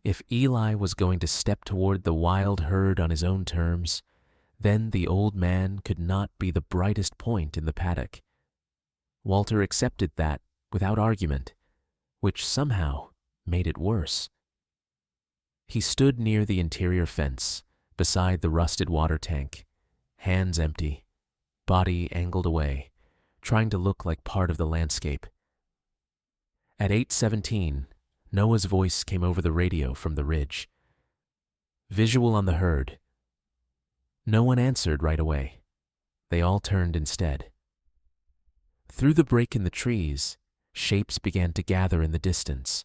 If Eli was going to step toward the wild herd on his own terms, then the old man could not be the brightest point in the paddock. Walter accepted that without argument, which somehow made it worse. He stood near the interior fence, beside the rusted water tank, hands empty, body angled away, trying to look like part of the landscape. At 8:17, Noah's voice came over the radio from the ridge. Visual on the herd. No one answered right away. They all turned instead. Through the break in the trees, shapes began to gather in the distance.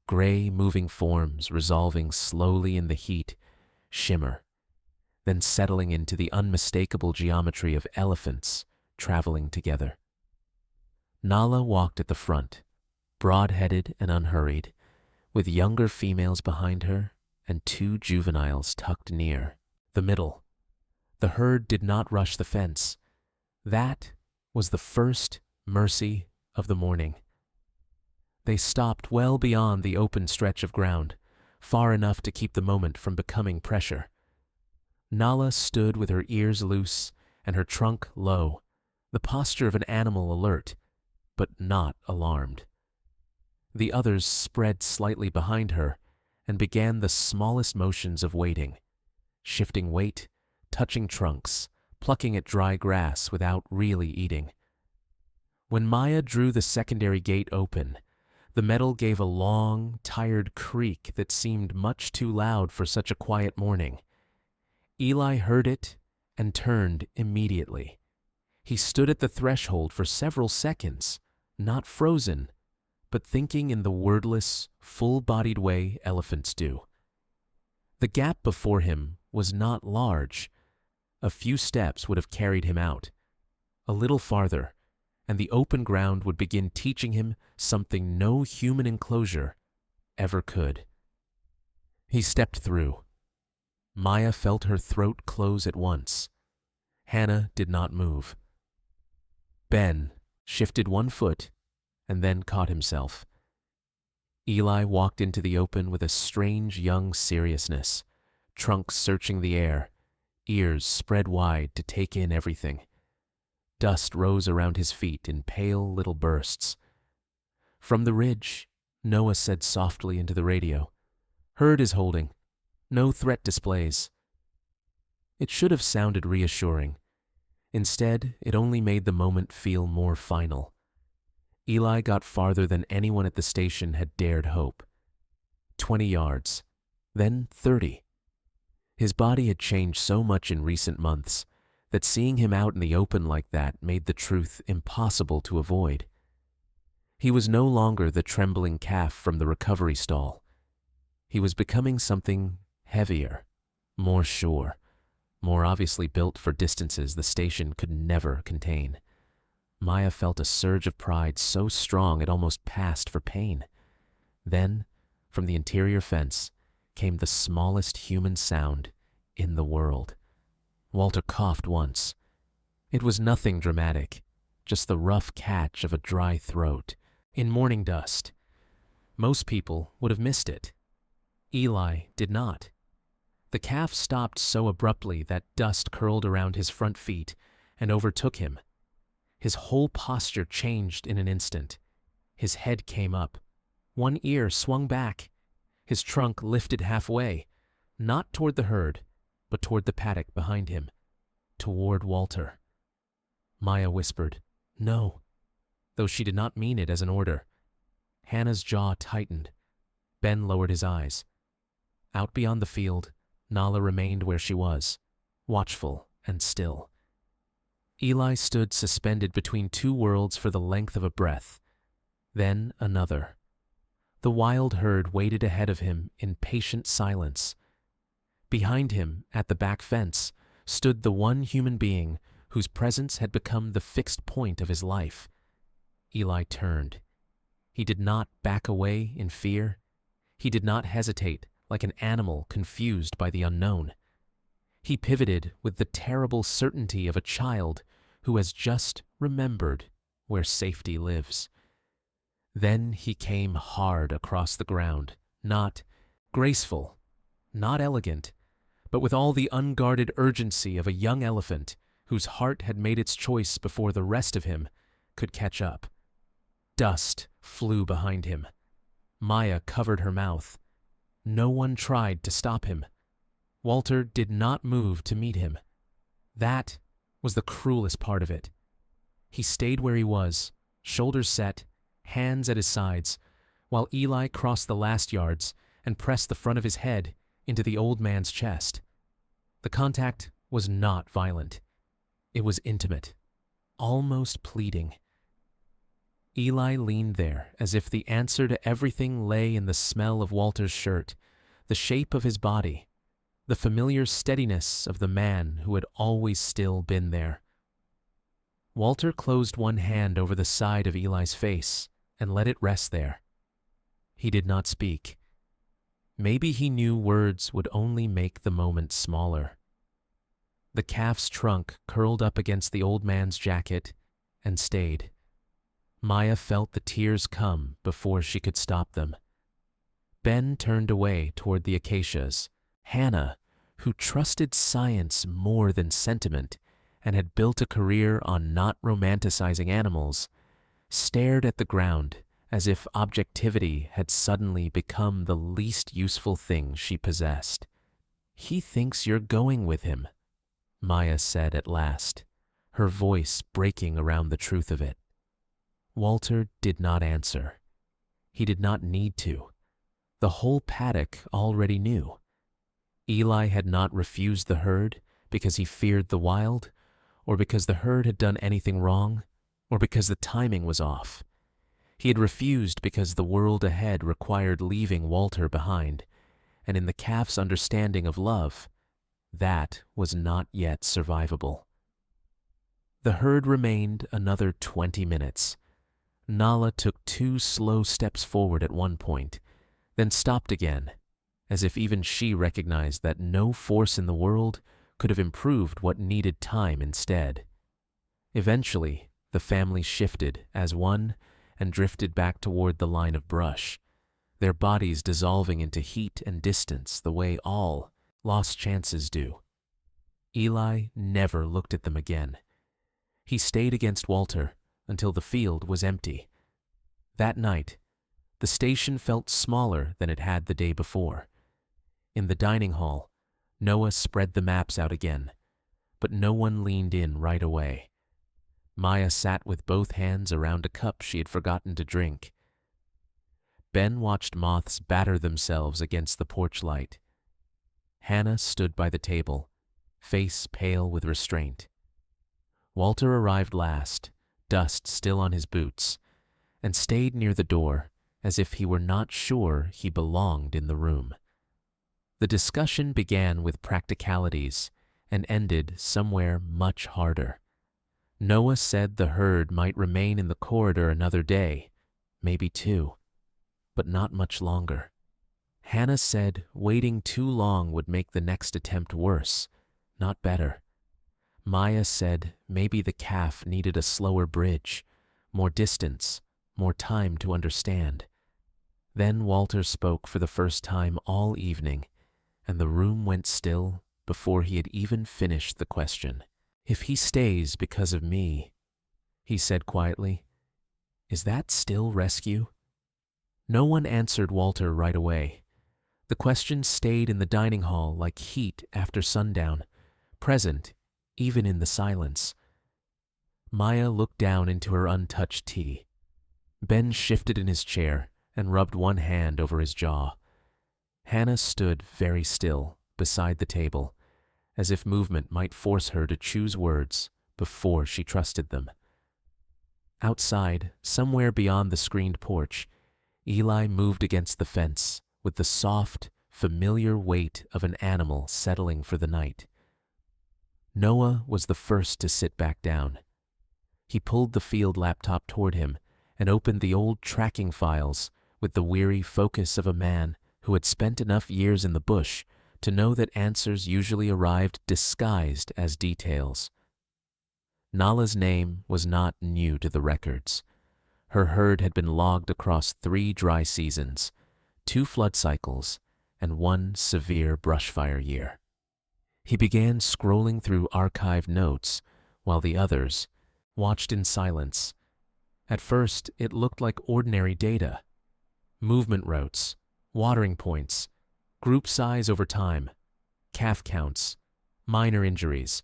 Gray moving forms resolving slowly in the heat, shimmer, then settling into the unmistakable geometry of elephants traveling together. Nala walked at the front, broad-headed and unhurried, with younger females behind her and two juveniles tucked near. The middle. The herd did not rush the fence. That was the first mercy of the morning. They stopped well beyond the open stretch of ground, far enough to keep the moment from becoming pressure. Nala stood with her ears loose and her trunk low, the posture of an animal alert, but not alarmed. The others spread slightly behind her and began the smallest motions of waiting, shifting weight, touching trunks, plucking at dry grass without really eating. When Maya drew the secondary gate open, the metal gave a long, tired creak that seemed much too loud for such a quiet morning. Eli heard it and turned immediately. He stood at the threshold for several seconds, not frozen, but thinking in the wordless, full-bodied way elephants do. The gap before him was not large. A few steps would have carried him out. A little farther, and the open ground would begin teaching him something no human enclosure ever could. He stepped through. Maya felt her throat close at once. Hannah did not move. Ben shifted one foot and then caught himself. Eli walked into the open with a strange young seriousness, trunk searching the air, ears spread wide to take in everything. Dust rose around his feet in pale little bursts. From the ridge, Noah said softly into the radio, Herd is holding. No threat displays. It should have sounded reassuring. Instead, it only made the moment feel more final. Eli got farther than anyone at the station had dared hope. 20 yards, then 30. His body had changed so much in recent months that seeing him out in the open like that made the truth impossible to avoid. He was no longer the trembling calf from the recovery stall. He was becoming something heavier, more sure, more obviously built for distances the station could never contain. Maya felt a surge of pride so strong it almost passed for pain. Then, from the interior fence, came the smallest human sound in the world. Walter coughed once. It was nothing dramatic, just the rough catch of a dry throat in morning dust. Most people would have missed it. Eli did not. The calf stopped so abruptly that dust curled around his front feet and overtook him. His whole posture changed in an instant. His head came up. One ear swung back. His trunk lifted halfway, not toward the herd, but toward the paddock behind him, toward Walter. Maya whispered, "No," though she did not mean it as an order. Hannah's jaw tightened. Ben lowered his eyes. Out beyond the field, Nala remained where she was, watchful and still. Eli stood suspended between two worlds for the length of a breath, then another. The wild herd waited ahead of him in patient silence. Behind him, at the back fence, stood the one human being whose presence had become the fixed point of his life. Eli turned. He did not back away in fear. He did not hesitate like an animal confused by the unknown. He pivoted with the terrible certainty of a child who has just remembered where safety lives. Then he came hard across the ground, not graceful, not elegant, but with all the unguarded urgency of a young elephant whose heart had made its choice before the rest of him could catch up. Dust flew behind him. Maya covered her mouth. No one tried to stop him. Walter did not move to meet him. That was the cruelest part of it. He stayed where he was, shoulders set, hands at his sides, while Eli crossed the last yards and pressed the front of his head into the old man's chest. The contact was not violent. It was intimate, almost pleading. Eli leaned there as if the answer to everything lay in the smell of Walter's shirt, the shape of his body, the familiar steadiness of the man who had always still been there. Walter closed one hand over the side of Eli's face and let it rest there. He did not speak. Maybe he knew words would only make the moment smaller. The calf's trunk curled up against the old man's jacket and stayed. Maya felt the tears come before she could stop them. Ben turned away toward the acacias. Hannah, who trusted science more than sentiment and had built a career on not romanticizing animals, stared at the ground as if objectivity had suddenly become the least useful thing she possessed. "He thinks you're going with him," Maya said at last, her voice breaking around the truth of it. Walter did not answer. He did not need to. The whole paddock already knew. Eli had not refused the herd because he feared the wild, or because the herd had done anything wrong, or because the timing was off. He had refused because the world ahead required leaving Walter behind, and in the calf's understanding of love, that was not yet survivable. The herd remained another 20 minutes. Nala took 2 slow steps forward at one point, then stopped again, as if even she recognized that no force in the world could have improved what needed time instead. Eventually, the family shifted as one and drifted back toward the line of brush, their bodies dissolving into heat and distance the way all lost chances do. Eli never looked at them again. He stayed against Walter until the field was empty. That night, the station felt smaller than it had the day before. In the dining hall, Noah spread the maps out again, but no one leaned in right away. Maya sat with both hands around a cup she had forgotten to drink. Ben watched moths batter themselves against the porch light. Hannah stood by the table, face pale with restraint. Walter arrived last, dust still on his boots, and stayed near the door as if he were not sure he belonged in the room. The discussion began with practicalities and ended somewhere much harder. Noah said the herd might remain in the corridor another day, maybe 2, but not much longer. Hannah said waiting too long would make the next attempt worse, not better. Maya said maybe the calf needed a slower bridge, more distance, more time to understand. Then Walter spoke for the first time all evening, and the room went still before he had even finished the question. "If he stays because of me," he said quietly, "is that still rescue?" No one answered Walter right away. The question stayed in the dining hall like heat after sundown, present even in the silence. Maya looked down into her untouched tea. Ben shifted in his chair and rubbed one hand over his jaw. Hannah stood very still beside the table, as if movement might force her to choose words before she trusted them. Outside, somewhere beyond the screened porch, Eli moved against the fence with the soft, familiar weight of an animal settling for the night. Noah was the first to sit back down. He pulled the field laptop toward him and opened the old tracking files with the weary focus of a man who had spent enough years in the bush to know that answers usually arrived disguised as details. Nala's name was not new to the records. Her herd had been logged across 3 dry seasons, 2 flood cycles, and 1 severe brushfire year. He began scrolling through archived notes while the others watched in silence. At first, it looked like ordinary data. Movement routes, watering points, group size over time, calf counts, minor injuries,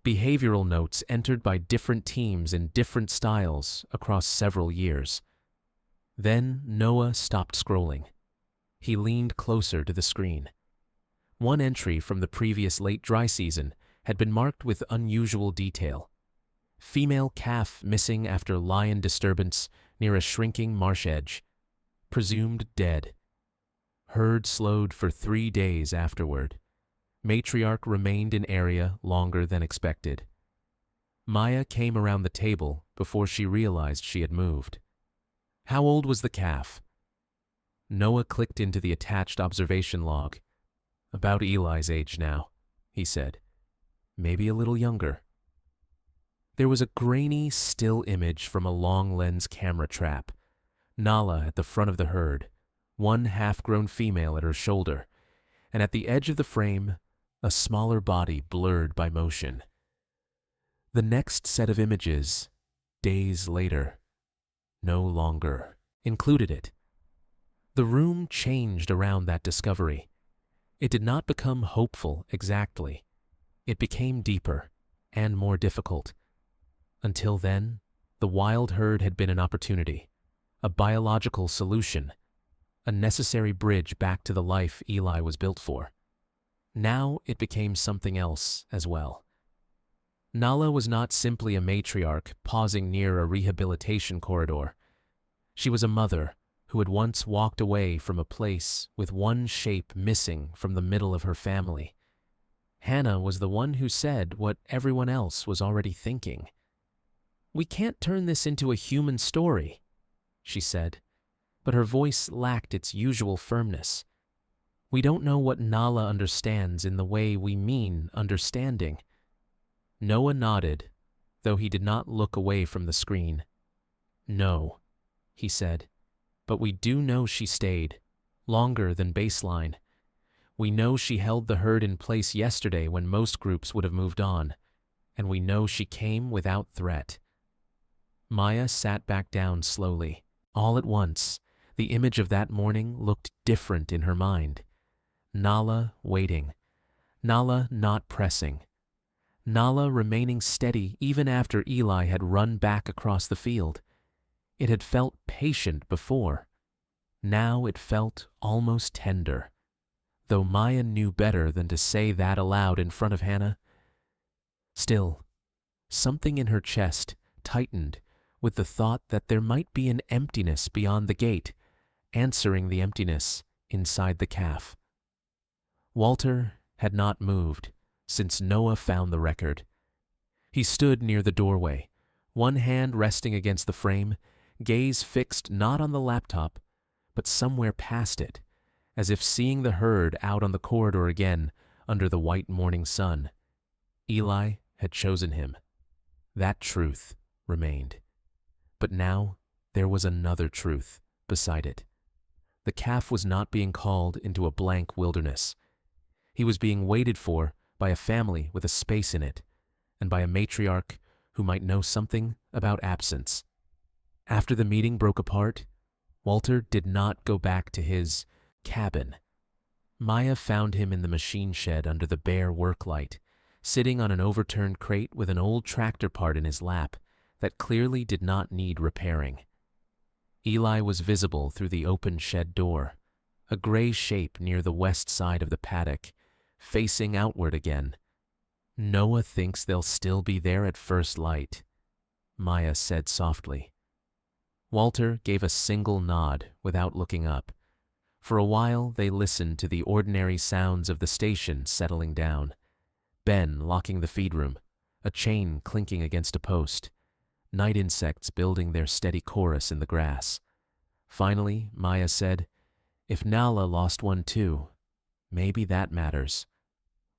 behavioral notes entered by different teams in different styles across several years. Then Noah stopped scrolling. He leaned closer to the screen. One entry from the previous late dry season had been marked with unusual detail. Female calf missing after lion disturbance near a shrinking marsh edge. Presumed dead. Herd slowed for 3 days afterward. Matriarch remained in area longer than expected. Maya came around the table before she realized she had moved. How old was the calf? Noah clicked into the attached observation log. About Eli's age now, he said. Maybe a little younger. There was a grainy, still image from a long-lens camera trap. Nala at the front of the herd, one half-grown female at her shoulder, and at the edge of the frame, a smaller body blurred by motion. The next set of images, days later, no longer included it. The room changed around that discovery. It did not become hopeful exactly. It became deeper and more difficult. Until then, the wild herd had been an opportunity, a biological solution, a necessary bridge back to the life Eli was built for. Now it became something else as well. Nala was not simply a matriarch pausing near a rehabilitation corridor. She was a mother who had once walked away from a place with one shape missing from the middle of her family. Hannah was the one who said what everyone else was already thinking. "We can't turn this into a human story," she said, but her voice lacked its usual firmness. "We don't know what Nala understands in the way we mean understanding." Noah nodded, though he did not look away from the screen. "No," he said, "but we do know she stayed, longer than baseline. We know she held the herd in place yesterday when most groups would have moved on, and we know she came without threat." Maya sat back down slowly. All at once, the image of that morning looked different in her mind. Nala waiting, Nala not pressing, Nala remaining steady even after Eli had run back across the field. It had felt patient before. Now it felt almost tender, though Maya knew better than to say that aloud in front of Hannah. Still, something in her chest tightened with the thought that there might be an emptiness beyond the gate, answering the emptiness inside the calf. Walter had not moved since Noah found the record. He stood near the doorway, one hand resting against the frame, gaze fixed not on the laptop, but somewhere past it, as if seeing the herd out on the corridor again under the white morning sun. Eli had chosen him. That truth remained. But now there was another truth beside it. The calf was not being called into a blank wilderness. He was being waited for by a family with a space in it, and by a matriarch who might know something about absence. After the meeting broke apart, Walter did not go back to his cabin. Maya found him in the machine shed under the bare work light, sitting on an overturned crate with an old tractor part in his lap that clearly did not need repairing. Eli was visible through the open shed door, a gray shape near the west side of the paddock, facing outward again. "Noah thinks they'll still be there at first light," Maya said softly. Walter gave a single nod without looking up. For a while they listened to the ordinary sounds of the station settling down. Ben locking the feed room, a chain clinking against a post, night insects building their steady chorus in the grass. Finally, Maya said, "If Nala lost one too, maybe that matters."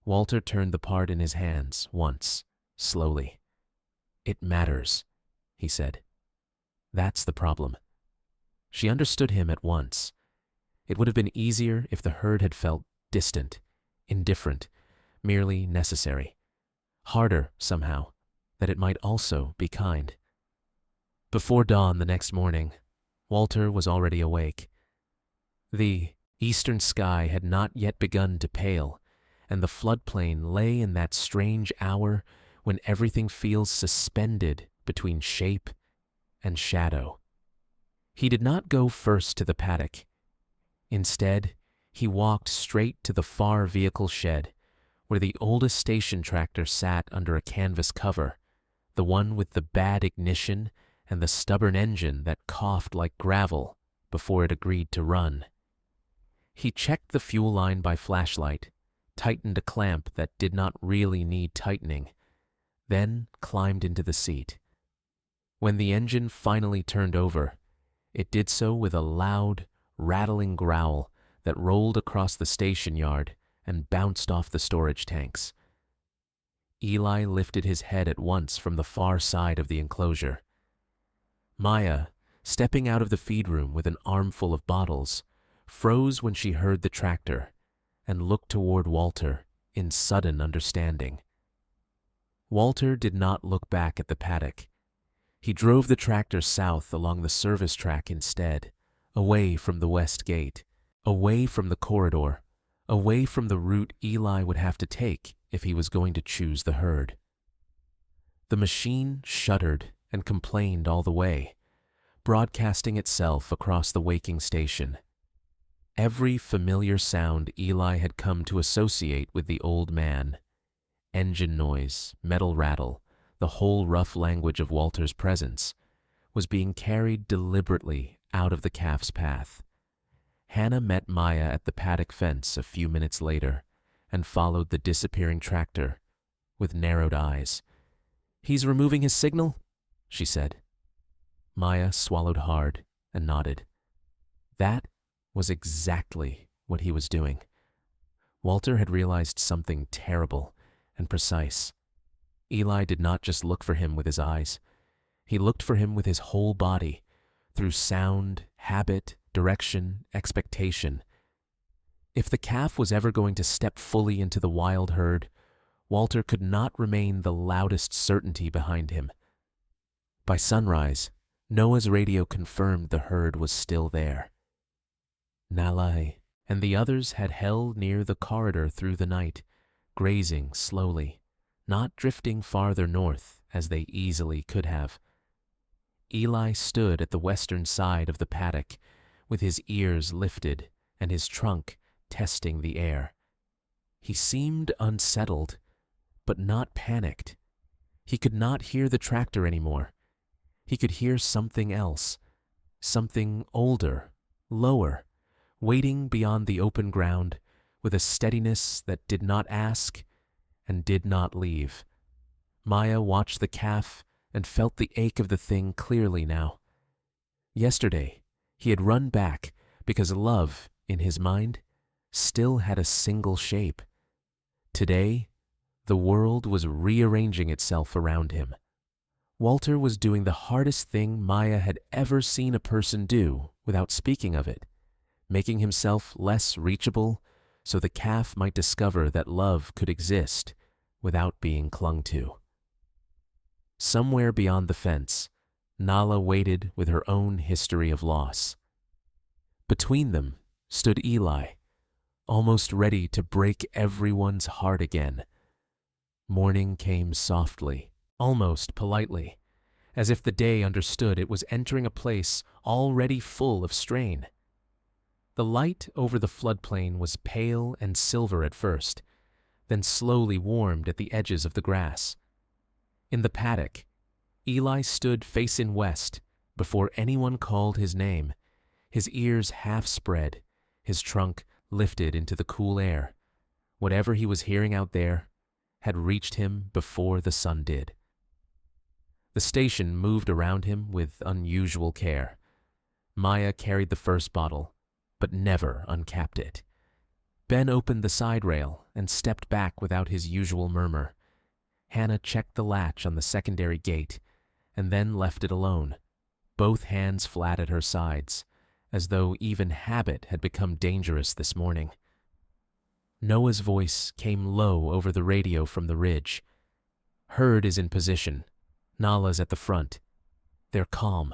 Walter turned the part in his hands once, slowly. "It matters," he said. "That's the problem." She understood him at once. It would have been easier if the herd had felt distant, indifferent, merely necessary. Harder, somehow, that it might also be kind. Before dawn the next morning, Walter was already awake. The eastern sky had not yet begun to pale, and the floodplain lay in that strange hour when everything feels suspended between shape and shadow. He did not go first to the paddock. Instead, he walked straight to the far vehicle shed, where the oldest station tractor sat under a canvas cover, the one with the bad ignition and the stubborn engine that coughed like gravel before it agreed to run. He checked the fuel line by flashlight, tightened a clamp that did not really need tightening, then climbed into the seat. When the engine finally turned over, it did so with a loud, rattling growl that rolled across the station yard and bounced off the storage tanks. Eli lifted his head at once from the far side of the enclosure. Maya, stepping out of the feed room with an armful of bottles, froze when she heard the tractor and looked toward Walter in sudden understanding. Walter did not look back at the paddock. He drove the tractor south along the service track instead, away from the west gate, away from the corridor, away from the route Eli would have to take if he was going to choose the herd. The machine shuddered and complained all the way, broadcasting itself across the waking station. Every familiar sound Eli had come to associate with the old man, engine noise, metal rattle, the whole rough language of Walter's presence, was being carried deliberately out of the calf's path. Hannah met Maya at the paddock fence a few minutes later and followed the disappearing tractor with narrowed eyes. "He's removing his signal?" she said. Maya swallowed hard and nodded. That was exactly what he was doing. Walter had realized something terrible and precise. Eli did not just look for him with his eyes. He looked for him with his whole body, through sound, habit, direction, expectation. If the calf was ever going to step fully into the wild herd, Walter could not remain the loudest certainty behind him. By sunrise, Noah's radio confirmed the herd was still there. "Nalai and the others had held near the corridor through the night, grazing slowly, not drifting farther north as they easily could have. Eli stood at the western side of the paddock, with his ears lifted and his trunk testing the air. He seemed unsettled, but not panicked. He could not hear the tractor anymore. He could hear something else, something older, lower, waiting beyond the open ground with a steadiness that did not ask and did not leave. Maya watched the calf and felt the ache of the thing clearly now. Yesterday, he had run back because love, in his mind, still had a single shape. Today, the world was rearranging itself around him. Walter was doing the hardest thing Maya had ever seen a person do without speaking of it, making himself less reachable so the calf might discover that love could exist without being clung to. Somewhere beyond the fence, Nala waited with her own history of loss. Between them stood Eli, almost ready to break everyone's heart again. Morning came softly, almost politely, as if the day understood it was entering a place already full of strain. The light over the floodplain was pale and silver at first, then slowly warmed at the edges of the grass. In the paddock, Eli stood facing west before anyone called his name, his ears half spread, his trunk lifted into the cool air. Whatever he was hearing out there had reached him before the sun did. The station moved around him with unusual care. Maya carried the first bottle, but never uncapped it. Ben opened the side rail and stepped back without his usual murmur. Hannah checked the latch on the secondary gate and then left it alone, both hands flat at her sides, as though even habit had become dangerous this morning. Noah's voice came low over the radio from the ridge. Herd is in position. Nala's at the front. They're calm.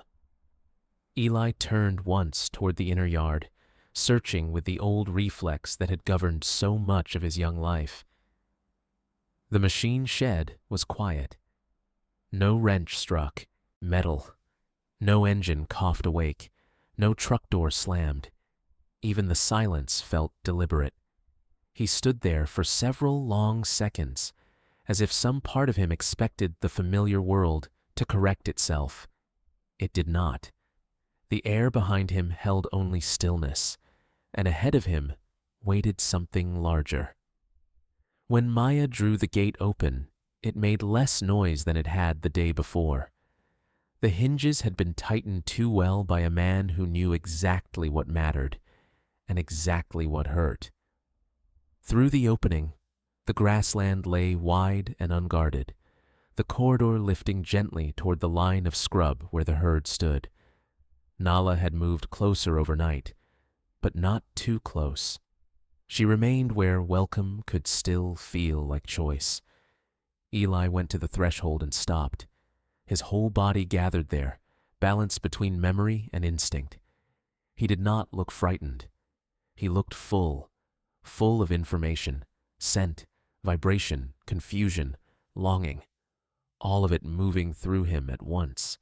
Eli turned once toward the inner yard, searching with the old reflex that had governed so much of his young life. The machine shed was quiet. No wrench struck, metal. No engine coughed awake. No truck door slammed. Even the silence felt deliberate. He stood there for several long seconds, as if some part of him expected the familiar world to correct itself. It did not. The air behind him held only stillness, and ahead of him waited something larger. When Maya drew the gate open, it made less noise than it had the day before. The hinges had been tightened too well by a man who knew exactly what mattered and exactly what hurt. Through the opening, the grassland lay wide and unguarded, the corridor lifting gently toward the line of scrub where the herd stood. Nala had moved closer overnight, but not too close. She remained where welcome could still feel like choice. Eli went to the threshold and stopped. His whole body gathered there, balanced between memory and instinct. He did not look frightened. He looked full of information, scent, vibration, confusion, longing, all of it moving through him at once.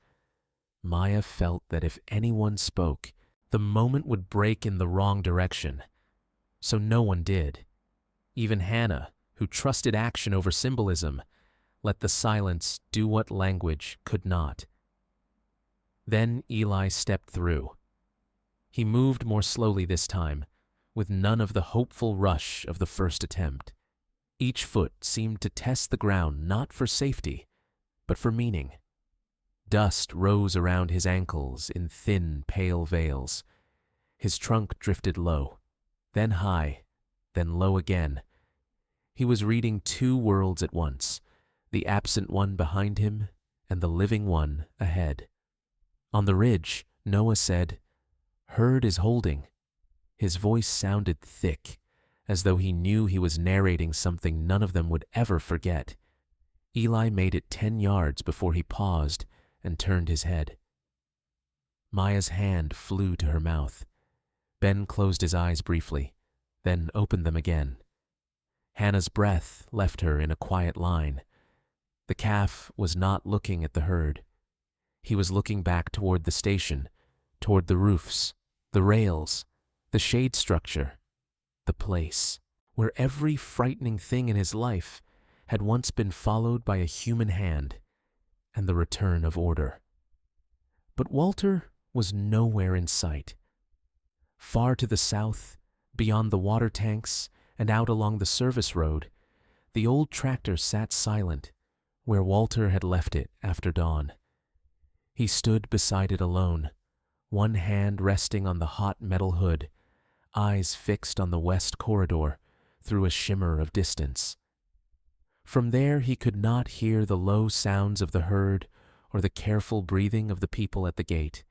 Maya felt that if anyone spoke, the moment would break in the wrong direction. So no one did. Even Hannah, who trusted action over symbolism, let the silence do what language could not. Then Eli stepped through. He moved more slowly this time, with none of the hopeful rush of the first attempt. Each foot seemed to test the ground not for safety, but for meaning. Dust rose around his ankles in thin, pale veils. His trunk drifted low, then high, then low again. He was reading two worlds at once, the absent one behind him and the living one ahead. On the ridge, Noah said, "Herd is holding." His voice sounded thick, as though he knew he was narrating something none of them would ever forget. Eli made it 10 yards before he paused and turned his head. Maya's hand flew to her mouth. Ben closed his eyes briefly, then opened them again. Hannah's breath left her in a quiet line. The calf was not looking at the herd. He was looking back toward the station, toward the roofs, the rails, the shade structure, the place where every frightening thing in his life had once been followed by a human hand and the return of order. But Walter was nowhere in sight. Far to the south, beyond the water tanks and out along the service road, the old tractor sat silent where Walter had left it after dawn. He stood beside it alone, one hand resting on the hot metal hood, eyes fixed on the west corridor through a shimmer of distance. From there he could not hear the low sounds of the herd or the careful breathing of the people at the gate.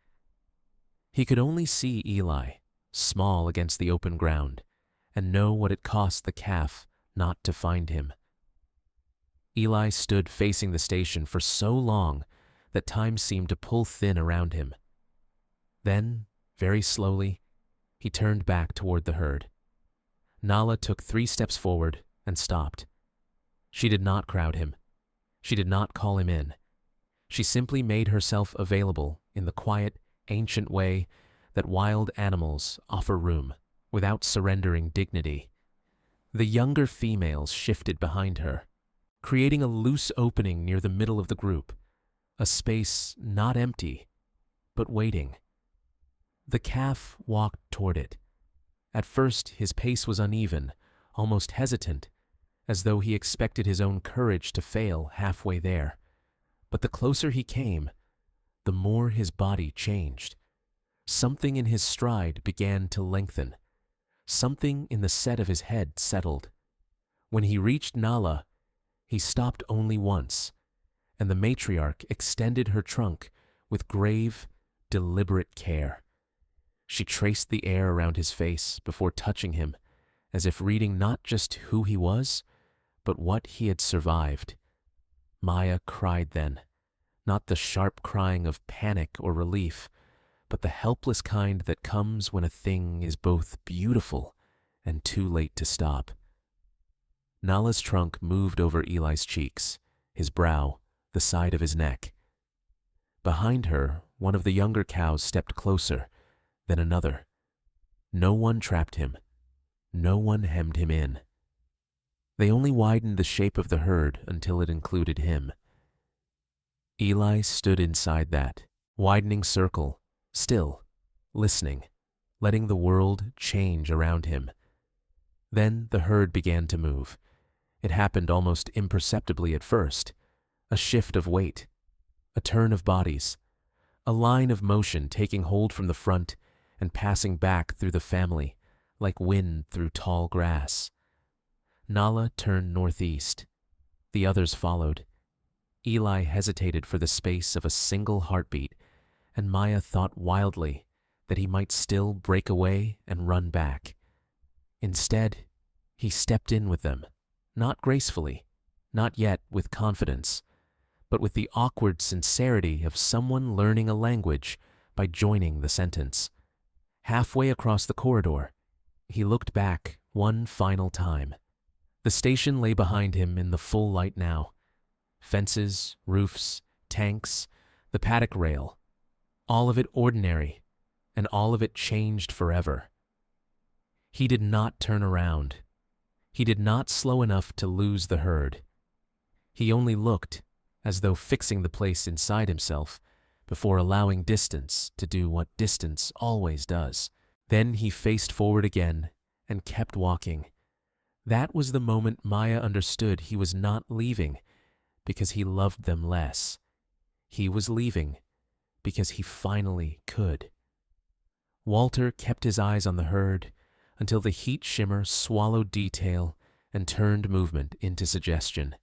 He could only see Eli, small against the open ground, and know what it cost the calf not to find him. Eli stood facing the station for so long that time seemed to pull thin around him. Then, very slowly, he turned back toward the herd. Nala took 3 steps forward and stopped. She did not crowd him. She did not call him in. She simply made herself available in the quiet, ancient way that wild animals offer room without surrendering dignity. The younger females shifted behind her, creating a loose opening near the middle of the group, a space not empty, but waiting. The calf walked toward it. At first, his pace was uneven, almost hesitant, as though he expected his own courage to fail halfway there. But the closer he came, the more his body changed. Something in his stride began to lengthen. Something in the set of his head settled. When he reached Nala, he stopped only once, and the matriarch extended her trunk with grave, deliberate care. She traced the air around his face before touching him, as if reading not just who he was, but what he had survived. Maya cried then, not the sharp crying of panic or relief, but the helpless kind that comes when a thing is both beautiful and too late to stop. Nala's trunk moved over Eli's cheeks, his brow, the side of his neck. Behind her, one of the younger cows stepped closer, then another. No one trapped him. No one hemmed him in. They only widened the shape of the herd until it included him. Eli stood inside that widening circle, still, listening, letting the world change around him. Then the herd began to move. It happened almost imperceptibly at first. A shift of weight, a turn of bodies, a line of motion taking hold from the front and passing back through the family, like wind through tall grass. Nala turned northeast. The others followed. Eli hesitated for the space of a single heartbeat, and Maya thought wildly that he might still break away and run back. Instead, he stepped in with them, not gracefully, not yet with confidence, but with the awkward sincerity of someone learning a language by joining the sentence. Halfway across the corridor, he looked back one final time. The station lay behind him in the full light now. Fences, roofs, tanks, the paddock rail, all of it ordinary, and all of it changed forever. He did not turn around. He did not slow enough to lose the herd. He only looked, as though fixing the place inside himself, before allowing distance to do what distance always does. Then he faced forward again and kept walking. That was the moment Maya understood he was not leaving because he loved them less. He was leaving because he finally could. Walter kept his eyes on the herd until the heat shimmer swallowed detail and turned movement into suggestion.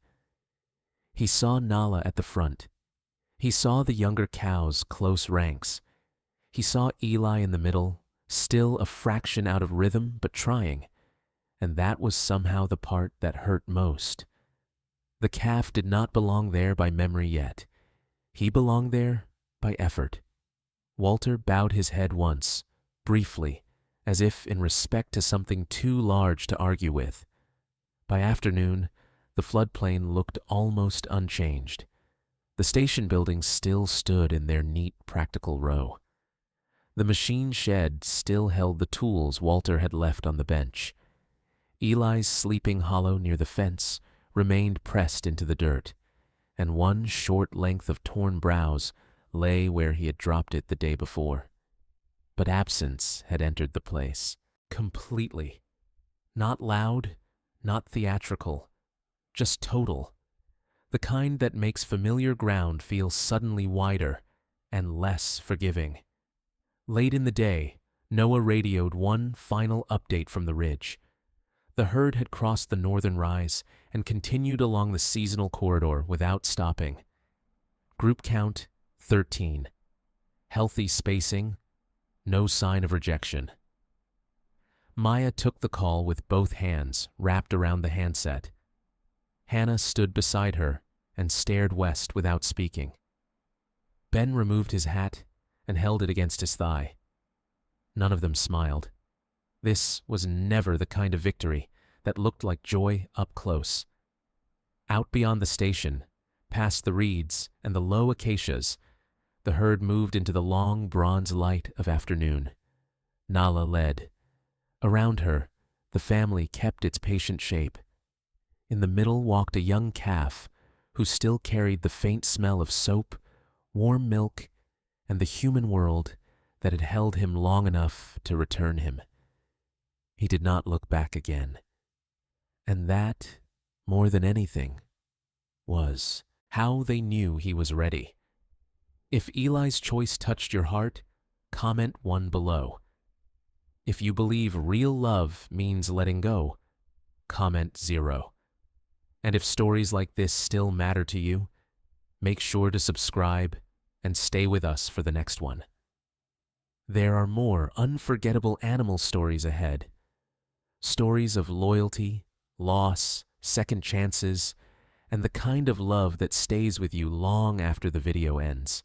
He saw Nala at the front. He saw the younger cows close ranks. He saw Eli in the middle, still a fraction out of rhythm but trying, and that was somehow the part that hurt most. The calf did not belong there by memory yet. He belonged there by effort. Walter bowed his head once, briefly, as if in respect to something too large to argue with. By afternoon, the floodplain looked almost unchanged. The station buildings still stood in their neat, practical row. The machine shed still held the tools Walter had left on the bench. Eli's sleeping hollow near the fence remained pressed into the dirt, and one short length of torn browse lay where he had dropped it the day before. But absence had entered the place, completely. Not loud, not theatrical, just total. The kind that makes familiar ground feel suddenly wider and less forgiving. Late in the day, Noah radioed one final update from the ridge. The herd had crossed the northern rise and continued along the seasonal corridor without stopping. Group count, 13. Healthy spacing, no sign of rejection. Maya took the call with both hands wrapped around the handset. Hannah stood beside her and stared west without speaking. Ben removed his hat and held it against his thigh. None of them smiled. This was never the kind of victory that looked like joy up close. Out beyond the station, past the reeds and the low acacias, the herd moved into the long bronze light of afternoon. Nala led. Around her, the family kept its patient shape. In the middle walked a young calf who still carried the faint smell of soap, warm milk, and the human world that had held him long enough to return him. He did not look back again. And that, more than anything, was how they knew he was ready. If Eli's choice touched your heart, comment 1 below. If you believe real love means letting go, comment 0. And if stories like this still matter to you, make sure to subscribe and stay with us for the next one. There are more unforgettable animal stories ahead. Stories of loyalty, loss, second chances, and the kind of love that stays with you long after the video ends.